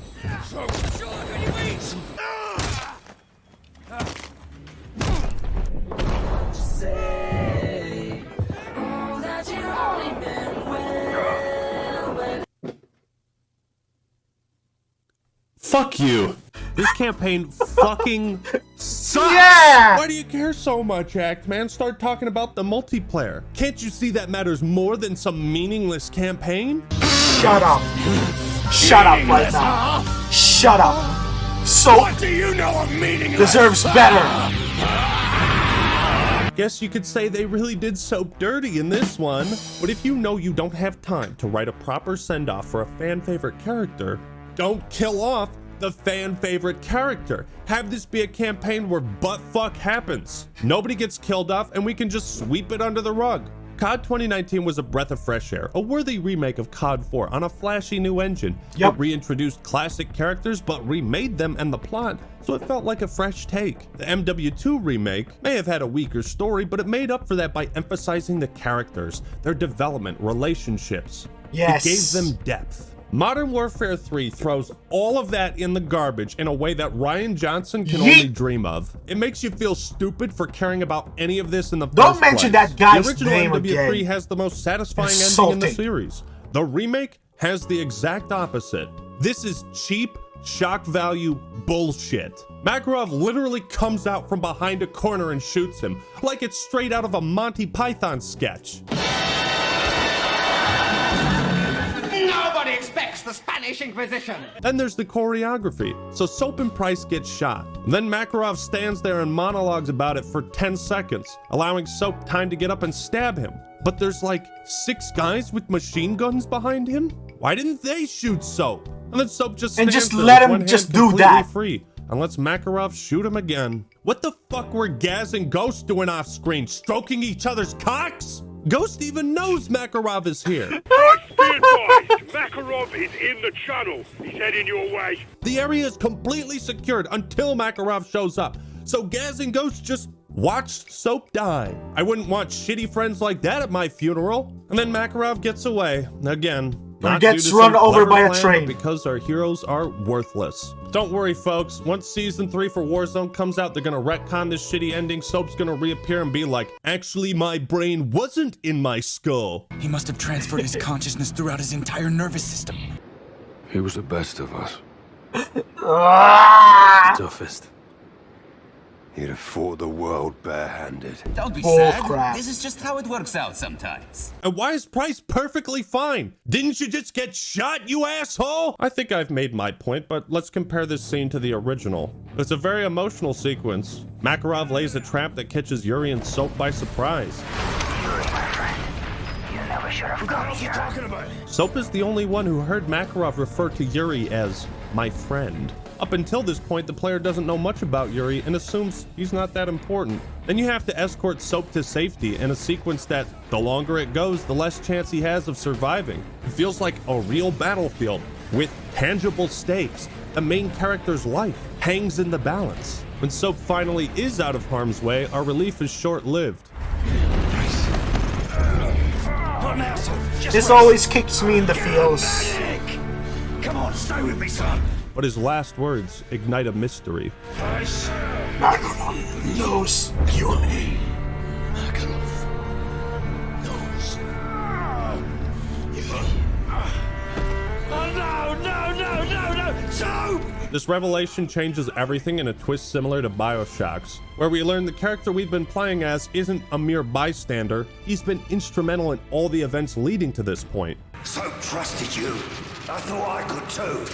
Fuck you. This campaign fucking sucks. Yeah! Why do you care so much, Act-Man? Start talking about the multiplayer. Can't you see that matters more than some meaningless campaign? Shut up. Shut up right now. Shut up. So What do you know of meaningless? deserves better. Guess you could say they really did soap dirty in this one. But if you know you don't have time to write a proper send-off for a fan favorite character, don't kill off the fan favorite character. Have this be a campaign where buttfuck happens. Nobody gets killed off and we can just sweep it under the rug. COD 2019 was a breath of fresh air, a worthy remake of COD 4 on a flashy new engine. Yep. It reintroduced classic characters but remade them and the plot, so it felt like a fresh take. The MW2 remake may have had a weaker story, but it made up for that by emphasizing the characters, their development, relationships. Yes. It gave them depth. Modern Warfare 3 throws all of that in the garbage in a way that Ryan Johnson can only dream of. It makes you feel stupid for caring about any of this in the first place. Don't mention that guy's The original name MW3 again. has the most satisfying ending in Insulting. the series. The remake has the exact opposite. This is cheap, shock value bullshit. Macarov literally comes out from behind a corner and shoots him, like it's straight out of a Monty Python sketch. Nobody expects the Spanish Inquisition. Then there's the choreography. So Soap and Price get shot. Then Macarov stands there and monologues about it for 10 seconds, allowing Soap time to get up and stab him. But there's like 6 guys with machine guns behind him? Why didn't they shoot Soap? And then Soap just stands there let with him one hand just do completely that. free and lets Macarov shoot him again. What the fuck were Gaz and Ghost doing off screen? Stroking each other's cocks? Ghost even knows Macarov is here. Right, be advised. Macarov is in the channel. He's heading your way. The area is completely secured until Macarov shows up. So Gaz and Ghost just watched Soap die. I wouldn't want shitty friends like that at my funeral. And then Macarov gets away. Again. Not gets due to run some over clever by a plan, train. but because our heroes are worthless. Don't worry, folks. Once season 3 for Warzone comes out, they're gonna retcon this shitty ending. Soap's gonna reappear and be like, actually, my brain wasn't in my skull. He must have transferred his consciousness throughout his entire nervous system. He was the best of us. Toughest. He'd have fought the world barehanded. Don't be Bull sad. crap. This is just how it works out sometimes. And why is Price perfectly fine? Didn't you just get shot, you asshole? I think I've made my point, but let's compare this scene to the original. It's a very emotional sequence. Macarov lays a trap that catches Yuri and Soap by surprise. Never should have come here. Soap is the only one who heard Macarov refer to Yuri as my friend. Up until this point, the player doesn't know much about Yuri and assumes he's not that important. Then you have to escort Soap to safety in a sequence that, the longer it goes, the less chance he has of surviving. It feels like a real battlefield with tangible stakes. The main character's life hangs in the balance. When Soap finally is out of harm's way, our relief is short-lived. This always kicks me in the feels. Come on, stay with me, son. But his last words ignite a mystery. Macarov knows Yuri. Macarov knows. Oh no! Soap! This revelation changes everything in a twist similar to BioShock's, where we learn the character we've been playing as isn't a mere bystander. He's been instrumental in all the events leading to this point. Soap trusted you. I thought I could too.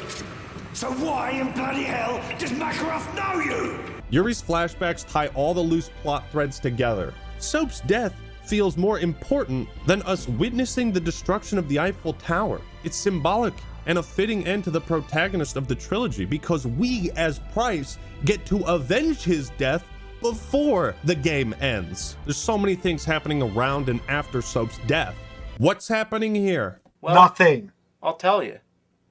So why in bloody hell does Macarov know you? Yuri's flashbacks tie all the loose plot threads together. Soap's death feels more important than us witnessing the destruction of the Eiffel Tower. It's symbolic and a fitting end to the protagonist of the trilogy because we, as Price, get to avenge his death before the game ends. There's so many things happening around and after Soap's death. What's happening here? Well, nothing. I'll tell you.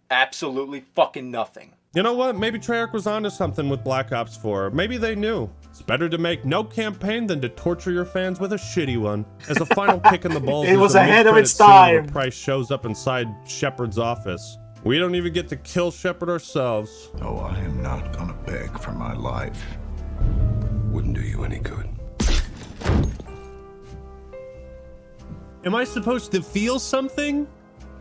Absolutely fucking nothing. You know what? Maybe Treyarch was onto something with Black Ops 4. Maybe they knew. It's better to make no campaign than to torture your fans with a shitty one. As a final kick in the balls, it was there's a ahead of mid-credit its scene where time. Price shows up inside Shepard's office. We don't even get to kill Shepard ourselves. Oh, I am not gonna beg for my life. Wouldn't do you any good. Am I supposed to feel something?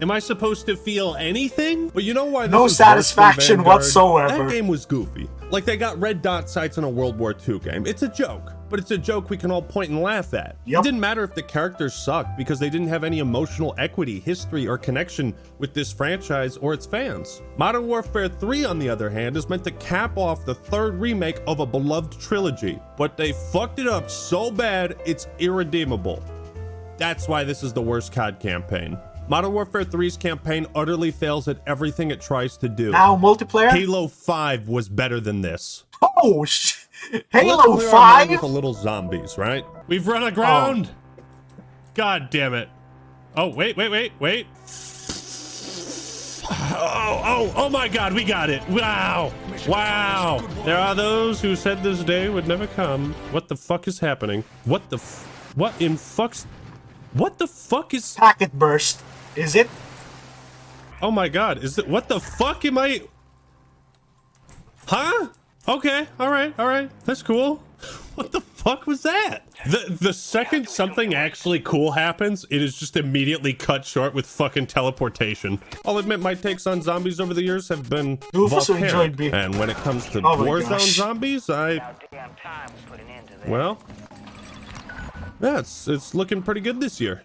Am I supposed to feel anything? But you know why this No is worse than satisfaction Vanguard? whatsoever. That game was goofy. Like they got red dot sights in a World War II game. It's a joke, but it's a joke we can all point and laugh at. It didn't matter if the characters sucked because they didn't have any emotional equity, history, or connection with this franchise or its fans. Modern Warfare 3, on the other hand, is meant to cap off the third remake of a beloved trilogy, but they fucked it up so bad, it's irredeemable. That's why this is the worst COD campaign. Modern Warfare 3's campaign utterly fails at everything it tries to do. Now multiplayer? Halo 5 was better than this. Oh, Halo Let's clear our 5? mind with a little zombies, right? We've run aground. God damn it. Oh, wait. Oh my God, we got it. Wow. There are those who said this day would never come. What the fuck is happening? What the fuck is... Packet burst. Is it? Oh my God, is it... What the fuck am I... Huh? Okay, alright. That's cool. What the fuck was that? The second something actually cool happens, it is just immediately cut short with fucking teleportation. I'll admit my takes on zombies over the years have been volcanic. And when it comes to Warzone zombies, well, yeah, it's looking pretty good this year.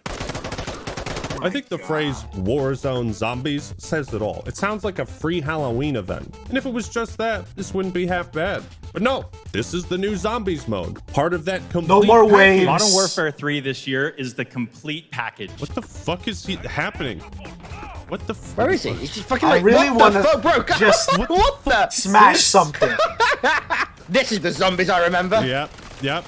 I think the phrase Warzone zombies says it all. It sounds like a free Halloween event. And if it was just that, this wouldn't be half bad. But no, this is the new zombies mode. Part of that complete No more waves. Modern Warfare 3 this year is the complete package. What the fuck is happening? What the Where is he? He's just fucking I like, really what the wanna fuck, bro? just what the? Smash something. This is the zombies I remember. Yep.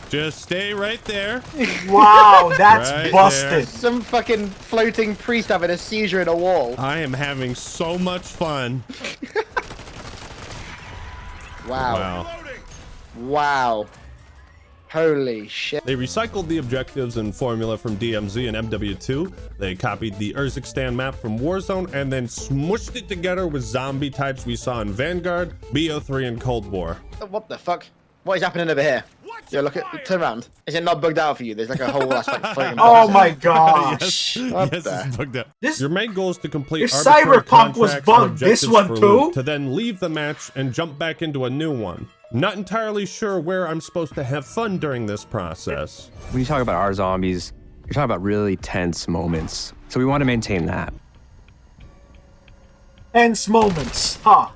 Just stay right there. Wow, that's Right busted. there. Some fucking floating priest having a seizure in a wall. I am having so much fun. Wow. Holy shit. They recycled the objectives and formula from DMZ and MW2. They copied the Urzikstan map from Warzone and then smushed it together with zombie types we saw in Vanguard, BO3, and Cold War. What the fuck? What is happening over here? Yo, look at, turn around. Is it not bugged out for you? There's like a whole aspect floating. Oh my gosh. Yes, it's bugged out. Your main goal is to complete If arbitrary Cyberpunk was contracts or bugged, this objectives one for too? loot, to then leave the match and jump back into a new one. Not entirely sure where I'm supposed to have fun during this process. When you talk about our zombies, you're talking about really tense moments. So we want to maintain that. Tense moments, huh?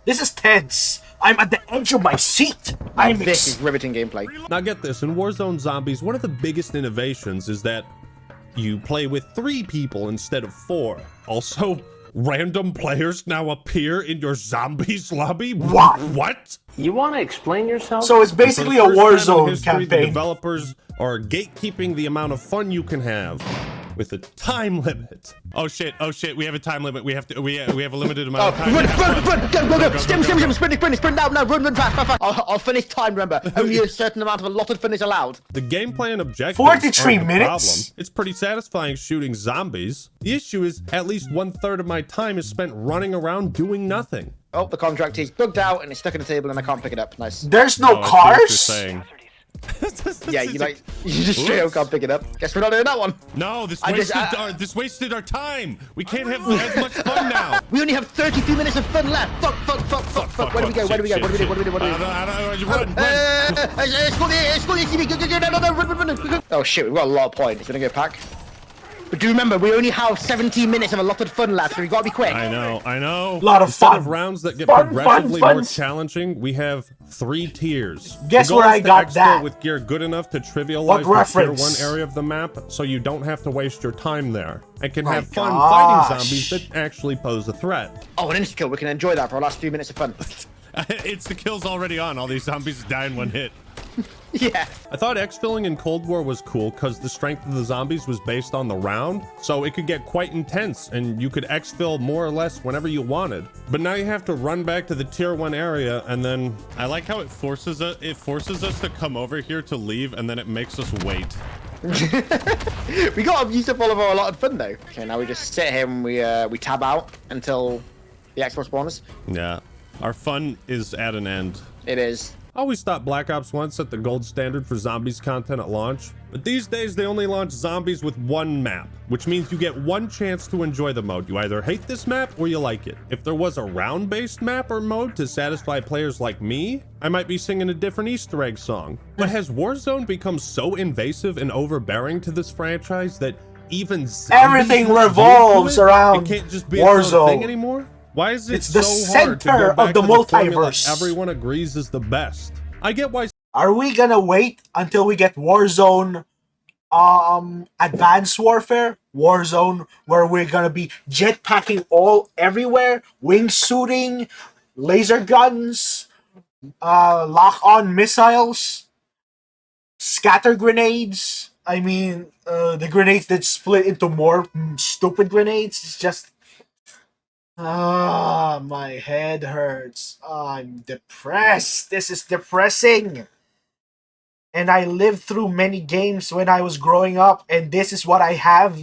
This is tense. I'm at the edge of my seat. This is riveting gameplay. Now get this, in Warzone Zombies, one of the biggest innovations is that you play with 3 people instead of 4. Also, random players now appear in your zombies lobby? What? You want to explain yourself? So it's basically a Warzone campaign. The developers are gatekeeping the amount of fun you can have with a time limit. Oh shit, we have a time limit. We have a limited amount of time. Run, go. Sprint now, run, fast. I'll finish time, remember. Only a certain amount of allotted fun is allowed. The gameplay and objectives 43 aren't the minutes? problem. It's pretty satisfying shooting zombies. The issue is at least 1/3 of my time is spent running around doing nothing. Oh, the contract is bugged out and it's stuck in the table and I can't pick it up. Nice. There's no I see what you're cars? saying. Yeah, you just straight up can't pick it up. Guess we're not doing that one. No, this wasted our time. We can't have as much fun now. We only have 32 minutes of fun left. Fuck. Where do we go? Oh shit, we've got a lot of points. We're gonna go pack. But do remember, we only have 17 minutes of allotted fun left, so we gotta be quick. I know. A lot of Instead fun. of rounds that get progressively more challenging, we have 3 tiers. Guess The goal where is I to got exfil that? with gear good enough to trivialize What the tier reference? 1 area of the map, so you don't have to waste your time there, and can My have fun gosh. fighting zombies that actually pose a threat. Oh, an insta kill. We can enjoy that for our last few minutes of fun. It's the kill's already on. All these zombies die in 1 hit. Yeah. I thought exfilling in Cold War was cool because the strength of the zombies was based on the round, so it could get quite intense and you could exfil more or less whenever you wanted. But now you have to run back to the tier 1 area, and then I like how it forces us to come over here to leave, and then it makes us wait. We got to use up all of our allotted fun though. Okay, now we just sit here and we tab out until the Xbox spawners. Yeah, our fun is at an end. It is. I always thought Black Ops 1 set the gold standard for zombies content at launch, but these days they only launch zombies with one map, which means you get one chance to enjoy the mode. You either hate this map or you like it. If there was a round-based map or mode to satisfy players like me, I might be singing a different Easter egg song. But has Warzone become so invasive and overbearing to this franchise that even everything revolves around it can't just be Warzone a thing anymore? Why is it it's the so hard to center go back of the to the formula multiverse. Everyone agrees is the best. I get why. Are we gonna wait until we get Warzone Advanced Warfare? Warzone, where we're gonna be jetpacking everywhere, wingsuiting, laser guns, lock-on missiles, scatter grenades. I mean, the grenades that split into more stupid grenades. It's just... my head hurts. I'm depressed. This is depressing. And I lived through many games when I was growing up, and this is what I have.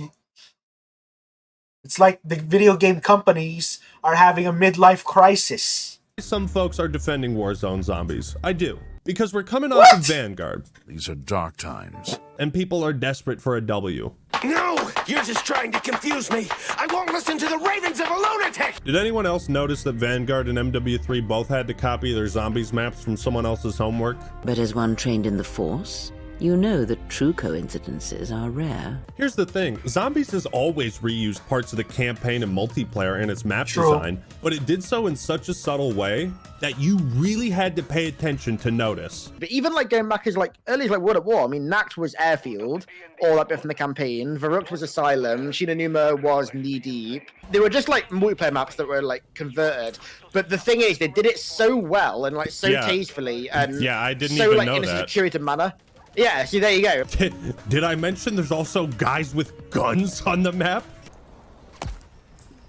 It's like the video game companies are having a midlife crisis. Some folks are defending Warzone zombies. I do. Because we're coming off of Vanguard. These are dark times. And people are desperate for a W. No! You're just trying to confuse me! I won't listen to the ravings of a lunatic! Did anyone else notice that Vanguard and MW3 both had to copy their zombies maps from someone else's homework? But as one trained in the Force, you know that true coincidences are rare. Here's the thing, Zombies has always reused parts of the campaign and multiplayer in its map design, but it did so in such a subtle way that you really had to pay attention to notice. But even like going back as like early as like World at War, I mean, Nacht was Airfield, all that bit from the campaign. Verrückt was Asylum. Shinonuma was Knee Deep. They were just like multiplayer maps that were like converted. But the thing is, they did it so well and like so tastefully and I didn't so even like know in that. a curated manner. Yeah, see, there you go. Did I mention there's also guys with guns on the map?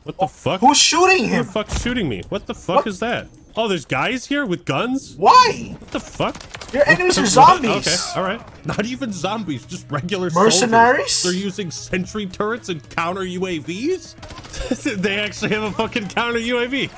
What the fuck? Who's shooting him? Who the fuck's shooting me? What the fuck is that? Oh, there's guys here with guns? Why? What the fuck? Your enemies are zombies. Okay, alright. Not even zombies, just regular mercenaries? soldiers. They're using sentry turrets and counter UAVs? They actually have a fucking counter UAV.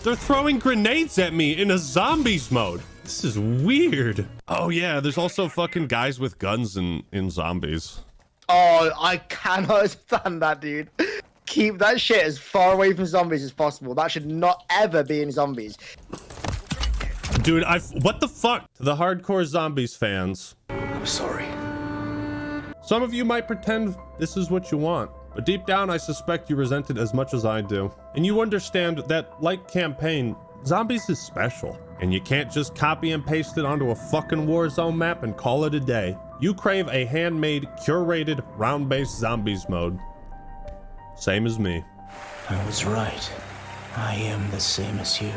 They're throwing grenades at me in a zombies mode. This is weird. Oh yeah, there's also fucking guys with guns in zombies. Oh, I cannot stand that, dude. Keep that shit as far away from zombies as possible. That should not ever be in zombies. Dude, what the fuck? To the hardcore zombies fans, I'm sorry. Some of you might pretend this is what you want, but deep down I suspect you resent it as much as I do. And you understand that, like campaign, zombies is special. And you can't just copy and paste it onto a fucking Warzone map and call it a day. You crave a handmade, curated, round-based zombies mode. Same as me. I was right. I am the same as you.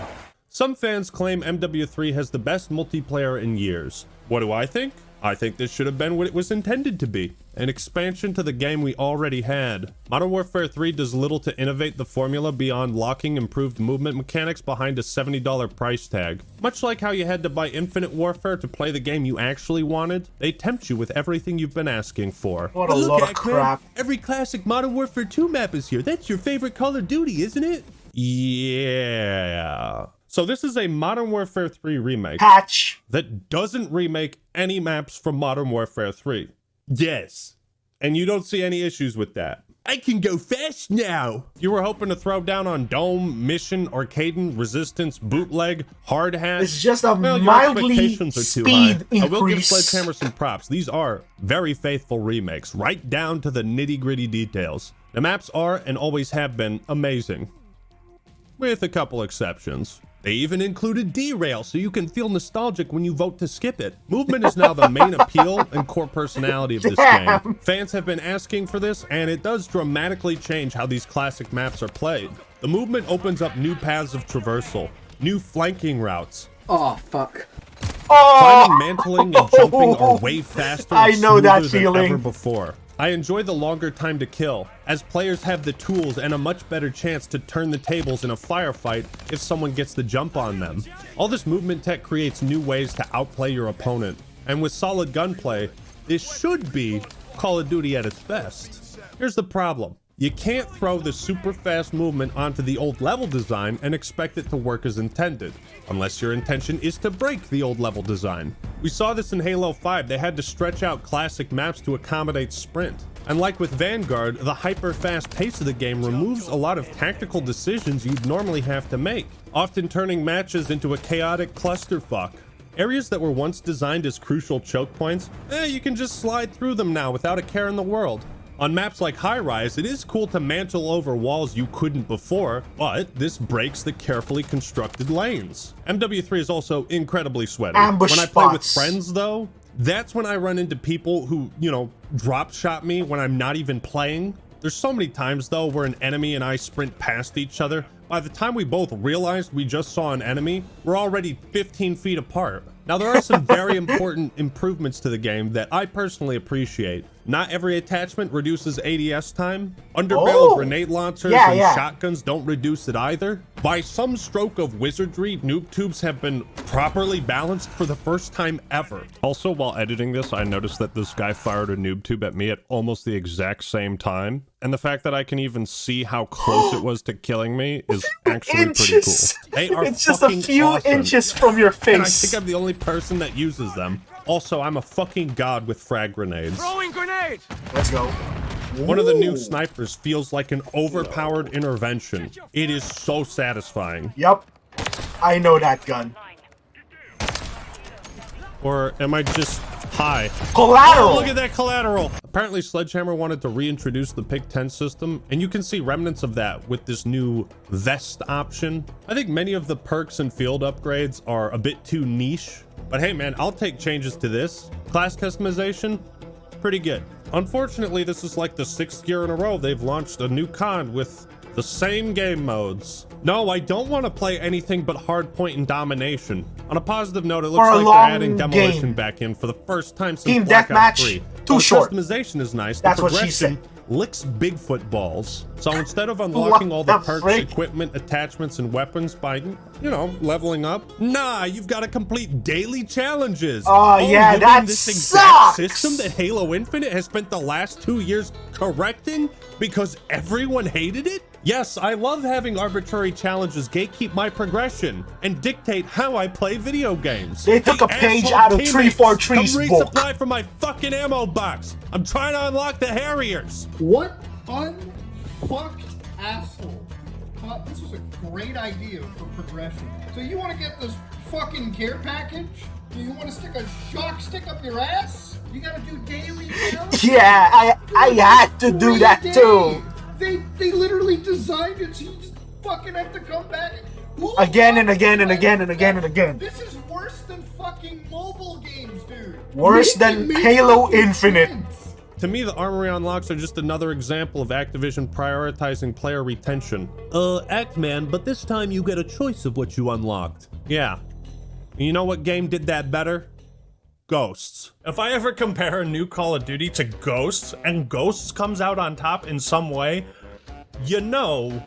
Some fans claim MW3 has the best multiplayer in years. What do I think? I think this should have been what it was intended to be. An expansion to the game we already had. Modern Warfare 3 does little to innovate the formula beyond locking improved movement mechanics behind a $70 price tag. Much like how you had to buy Infinite Warfare to play the game you actually wanted, they tempt you with everything you've been asking for. What a load of crap. Every classic Modern Warfare 2 map is here. That's your favorite Call of Duty, isn't it? Yeah. So this is a Modern Warfare 3 remake. Patch. That doesn't remake any maps from Modern Warfare 3. Yes. And you don't see any issues with that. I can go fast now. You were hoping to throw down on Dome, Mission, Arcaden, Resistance, Bootleg, Hard Hat. It's just a your mildly expectations are too speed high. increase. I will give Sledgehammer some props. These are very faithful remakes, right down to the nitty-gritty details. The maps are, and always have been, amazing. With a couple exceptions. They even included derail, so you can feel nostalgic when you vote to skip it. Movement is now the main appeal and core personality of this game. Fans have been asking for this, and it does dramatically change how these classic maps are played. The movement opens up new paths of traversal, new flanking routes. Oh, fuck. Climbing, mantling, and jumping are way faster and I know that smoother than feeling. ever before. I enjoy the longer time to kill, as players have the tools and a much better chance to turn the tables in a firefight if someone gets the jump on them. All this movement tech creates new ways to outplay your opponent. And with solid gunplay, this should be Call of Duty at its best. Here's the problem. You can't throw the super fast movement onto the old level design and expect it to work as intended, unless your intention is to break the old level design. We saw this in Halo 5, they had to stretch out classic maps to accommodate sprint. And like with Vanguard, the hyper fast pace of the game removes a lot of tactical decisions you'd normally have to make, often turning matches into a chaotic clusterfuck. Areas that were once designed as crucial choke points, you can just slide through them now without a care in the world. On maps like High Rise, it is cool to mantle over walls you couldn't before, but this breaks the carefully constructed lanes. MW3 is also incredibly sweaty. Ambush when I play with spots. friends though, that's when I run into people who, you know, drop shot me when I'm not even playing. There's so many times though where an enemy and I sprint past each other. By the time we both realized we just saw an enemy, we're already 15 feet apart. Now there are some very important improvements to the game that I personally appreciate. Not every attachment reduces ADS time. Underbarrel grenade launchers and shotguns don't reduce it either. By some stroke of wizardry, noob tubes have been properly balanced for the first time ever. Also, while editing this, I noticed that this guy fired a noob tube at me at almost the exact same time. And the fact that I can even see how close it was to killing me is actually pretty cool. They are it's just a few awesome. Inches from your face. And I think I'm the only person that uses them. Also, I'm a fucking god with frag grenades. Throwing grenade! Let's go. One of the new snipers feels like an overpowered intervention. It is so satisfying. Yup. I know that gun. Or am I just high? Collateral! Oh, look at that collateral! Apparently Sledgehammer wanted to reintroduce the Pick 10 system, and you can see remnants of that with this new vest option. I think many of the perks and field upgrades are a bit too niche, but hey man, I'll take changes to this. Class customization, pretty good. Unfortunately, this is like the 6th year in a row they've launched a new COD with the same game modes. No, I don't want to play anything but hardpoint and domination. On a positive note, it looks like they're adding demolition back in for the first time since Team Black Ops Deathmatch, 3. too short. Customization is nice. That's the what she said. licks Bigfoot balls. So instead of unlocking all the perks, equipment, attachments, and weapons by, you know, leveling up, nah, you've got to complete daily challenges. Oh yeah, you mean that this sucks. exact system that Halo Infinite has spent the last 2 years correcting because everyone hated it? Yes, I love having arbitrary challenges gatekeep my progression and dictate how I play video games. They took a page out of 343's book. Resupply from my fucking ammo box. I'm trying to unlock the Harriers. What unfucked asshole thought this was a great idea for progression? So you want to get this fucking care package? Do you want to stick a shock stick up your ass? You gotta do daily challenges? Yeah, I had to do that too. They literally designed it so you just fucking have to come back again and again and again and again and again. This is worse than fucking mobile games, dude. Worse than Halo Infinite. To me, the Armory unlocks are just another example of Activision prioritizing player retention. Act-Man, but this time you get a choice of what you unlocked. Yeah. You know what game did that better? Ghosts. If I ever compare a new Call of Duty to Ghosts, and Ghosts comes out on top in some way, you know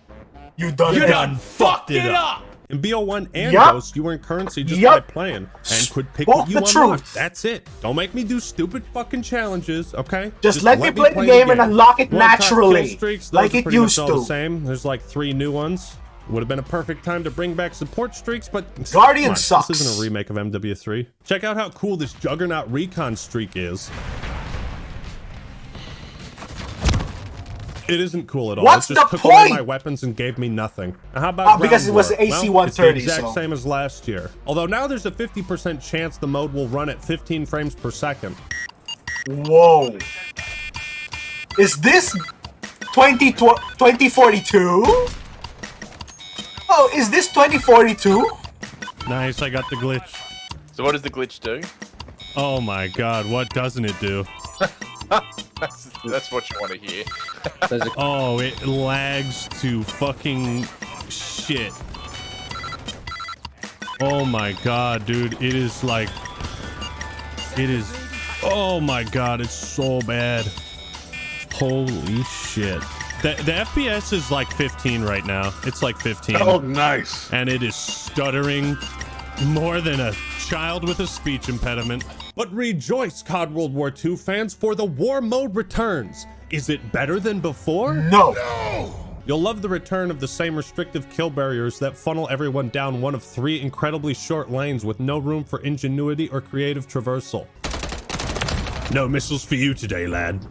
you done fucked it up. In BO1 and Yup. Ghosts, you earn currency just by playing, and could pick what you unlock. That's it. Don't make me do stupid fucking challenges, okay? Just let me play the game and unlock it naturally, like it used to. The same. There's like 3 new ones. Would have been a perfect time to bring back support streaks, but Guardian sucks. This isn't a remake of MW3. Check out how cool this Juggernaut recon streak is. It isn't cool at all. What's it just the took away point? my weapons and gave me nothing. Now, how about because it was Ground War? AC Well, it's the 130, exact so. same as last year. Although now there's a 50% chance the mode will run at 15 frames per second. Whoa. Is this 2042? Oh, is this 2042? Nice, I got the glitch. So what does the glitch do? Oh my god, what doesn't it do? That's what you want to hear. Oh, it lags to fucking shit. Oh my god, dude. It is like... It is... Oh my god, it's so bad. Holy shit. The FPS is like 15 right now. It's like 15. Oh, nice. And it is stuttering more than a child with a speech impediment. But rejoice, COD World War II fans, for the war mode returns. Is it better than before? No. You'll love the return of the same restrictive kill barriers that funnel everyone down one of 3 incredibly short lanes with no room for ingenuity or creative traversal. No missiles for you today, lad.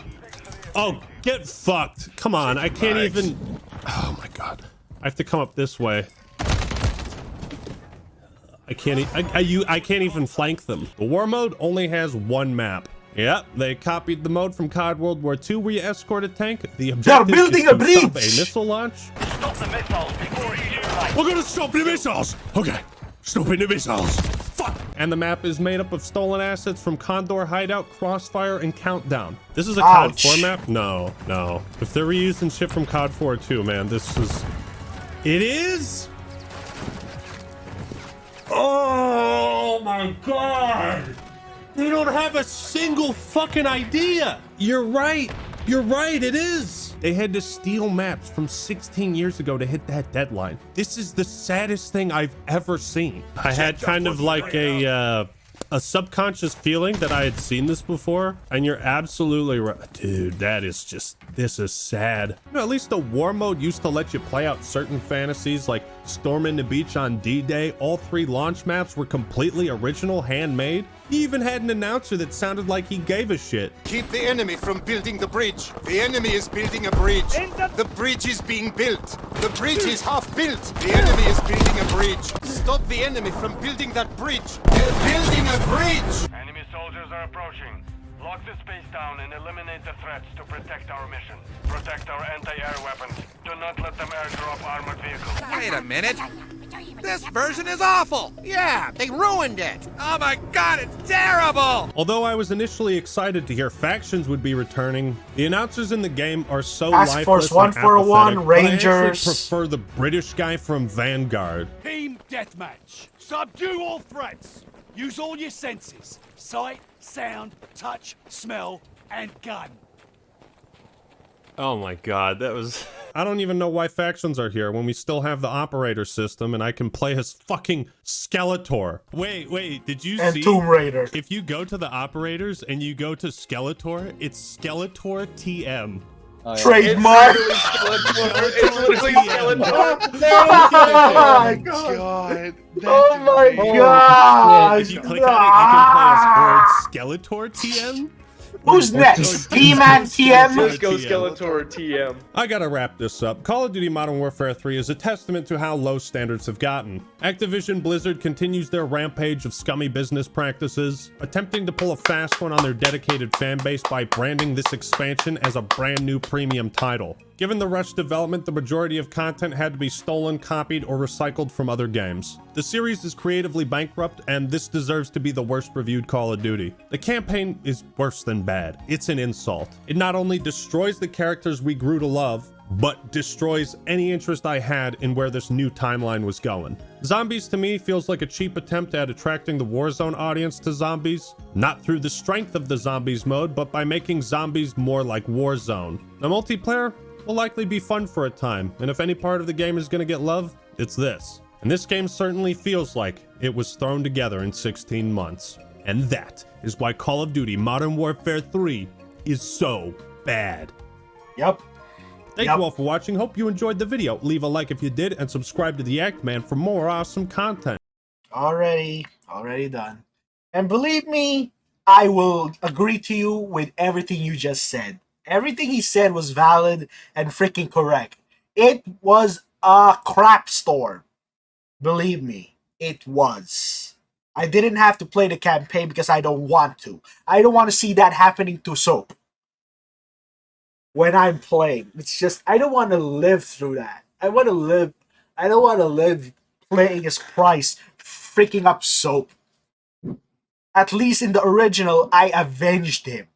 Oh, get fucked. Come on, I can't even... Oh my god. I have to come up this way. I can't even flank them. The war mode only has 1 map. Yep, they copied the mode from COD World War II where you escort a tank. The objective They're building is a to bridge! stop a missile launch. Stop the missiles before it's too late. We're gonna stop the missiles! Okay, stopping the missiles. Fuck! And the map is made up of stolen assets from Condor Hideout, Crossfire, and Countdown. This is a COD 4 map? No, no. If they're reusing shit from COD 4 too, man, this is... It is? Oh my god! They don't have a single fucking idea! You're right! You're right, it is! They had to steal maps from 16 years ago to hit that deadline. This is the saddest thing I've ever seen. I had kind of like a subconscious feeling that I had seen this before, and you're absolutely right. Dude, that is just, this is sad. You know, at least the war mode used to let you play out certain fantasies like storming the beach on D-Day. All 3 launch maps were completely original, handmade. He even had an announcer that sounded like he gave a shit. Keep the enemy from building the bridge. The enemy is building a bridge. The bridge is being built. The bridge is half built. The enemy is building a bridge. Stop the enemy from building that bridge. They're building a bridge! Enemy soldiers are approaching. Lock the space down and eliminate the threats to protect our mission. Protect our anti-air weapons. Do not let them airdrop armored vehicles. Wait a minute. This version is awful. Yeah, they ruined it. Oh my god, it's terrible. Although I was initially excited to hear factions would be returning, the announcers in the game are so Task lifeless Force and 141, apathetic, but I Rangers. actually prefer the British guy from Vanguard. Team deathmatch. Subdue all threats. Use all your senses. Sight, sound, touch, smell, and gun. Oh my god, that was... I don't even know why factions are here when we still have the operator system and I can play as fucking Skeletor. Wait, did you and see? Tomb Raider. If you go to the operators and you go to Skeletor, it's Skeletor TM. Oh, yeah. Trademark! It's literally Skeletor. Oh my god! Oh my god! If you click on it, you can play as Skeletor TM. Who's next? T-Man TM? Just go Skeletor TM. I gotta wrap this up. Call of Duty Modern Warfare 3 is a testament to how low standards have gotten. Activision Blizzard continues their rampage of scummy business practices, attempting to pull a fast one on their dedicated fanbase by branding this expansion as a brand new premium title. Given the rushed development, the majority of content had to be stolen, copied, or recycled from other games. The series is creatively bankrupt, and this deserves to be the worst reviewed Call of Duty. The campaign is worse than bad. It's an insult. It not only destroys the characters we grew to love, but destroys any interest I had in where this new timeline was going. Zombies to me feels like a cheap attempt at attracting the Warzone audience to zombies, not through the strength of the zombies mode, but by making zombies more like Warzone. The multiplayer will likely be fun for a time, and if any part of the game is going to get love, it's this. And this game certainly feels like it was thrown together in 16 months. And that is why Call of Duty Modern Warfare 3 is so bad. Yep. Thank you all for watching. Hope you enjoyed the video. Leave a like if you did, and subscribe to the Act Man for more awesome content. Already done. And believe me, I will agree to you with everything you just said. Everything he said was valid and freaking correct. It was a crap storm. Believe me, it was. I didn't have to play the campaign because I don't want to. I don't want to see that happening to Soap. When I'm playing. It's just, I don't want to live through that. I don't want to live playing as Price freaking up Soap. At least in the original, I avenged him.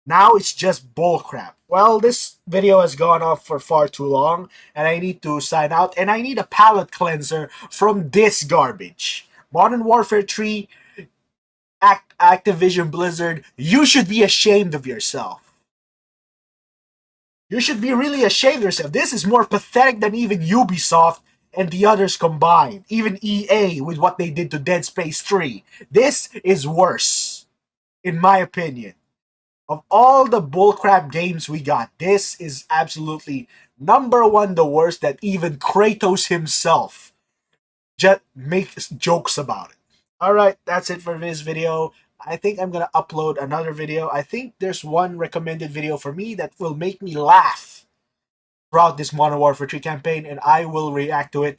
Now it's just bullcrap. Well, this video has gone off for far too long, and I need to sign out, and I need a palate cleanser from this garbage. Modern Warfare 3, Activision Blizzard, you should be ashamed of yourself. You should be really ashamed of yourself. This is more pathetic than even Ubisoft and the others combined. Even EA with what they did to Dead Space 3. This is worse. in my opinion. Of all the bullcrap games we got, this is absolutely number one the worst that even Kratos himself just makes jokes about it. Alright, that's it for this video. I think I'm gonna upload another video. I think there's one recommended video for me that will make me laugh throughout this Modern Warfare 3 campaign, and I will react to it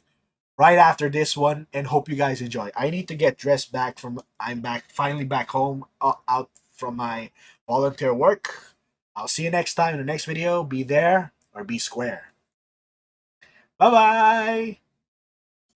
right after this one, and hope you guys enjoy. I need to get dressed back from, I'm back, finally back home, out from my volunteer work. I'll see you next time in the next video. Be there or be square. Bye-bye!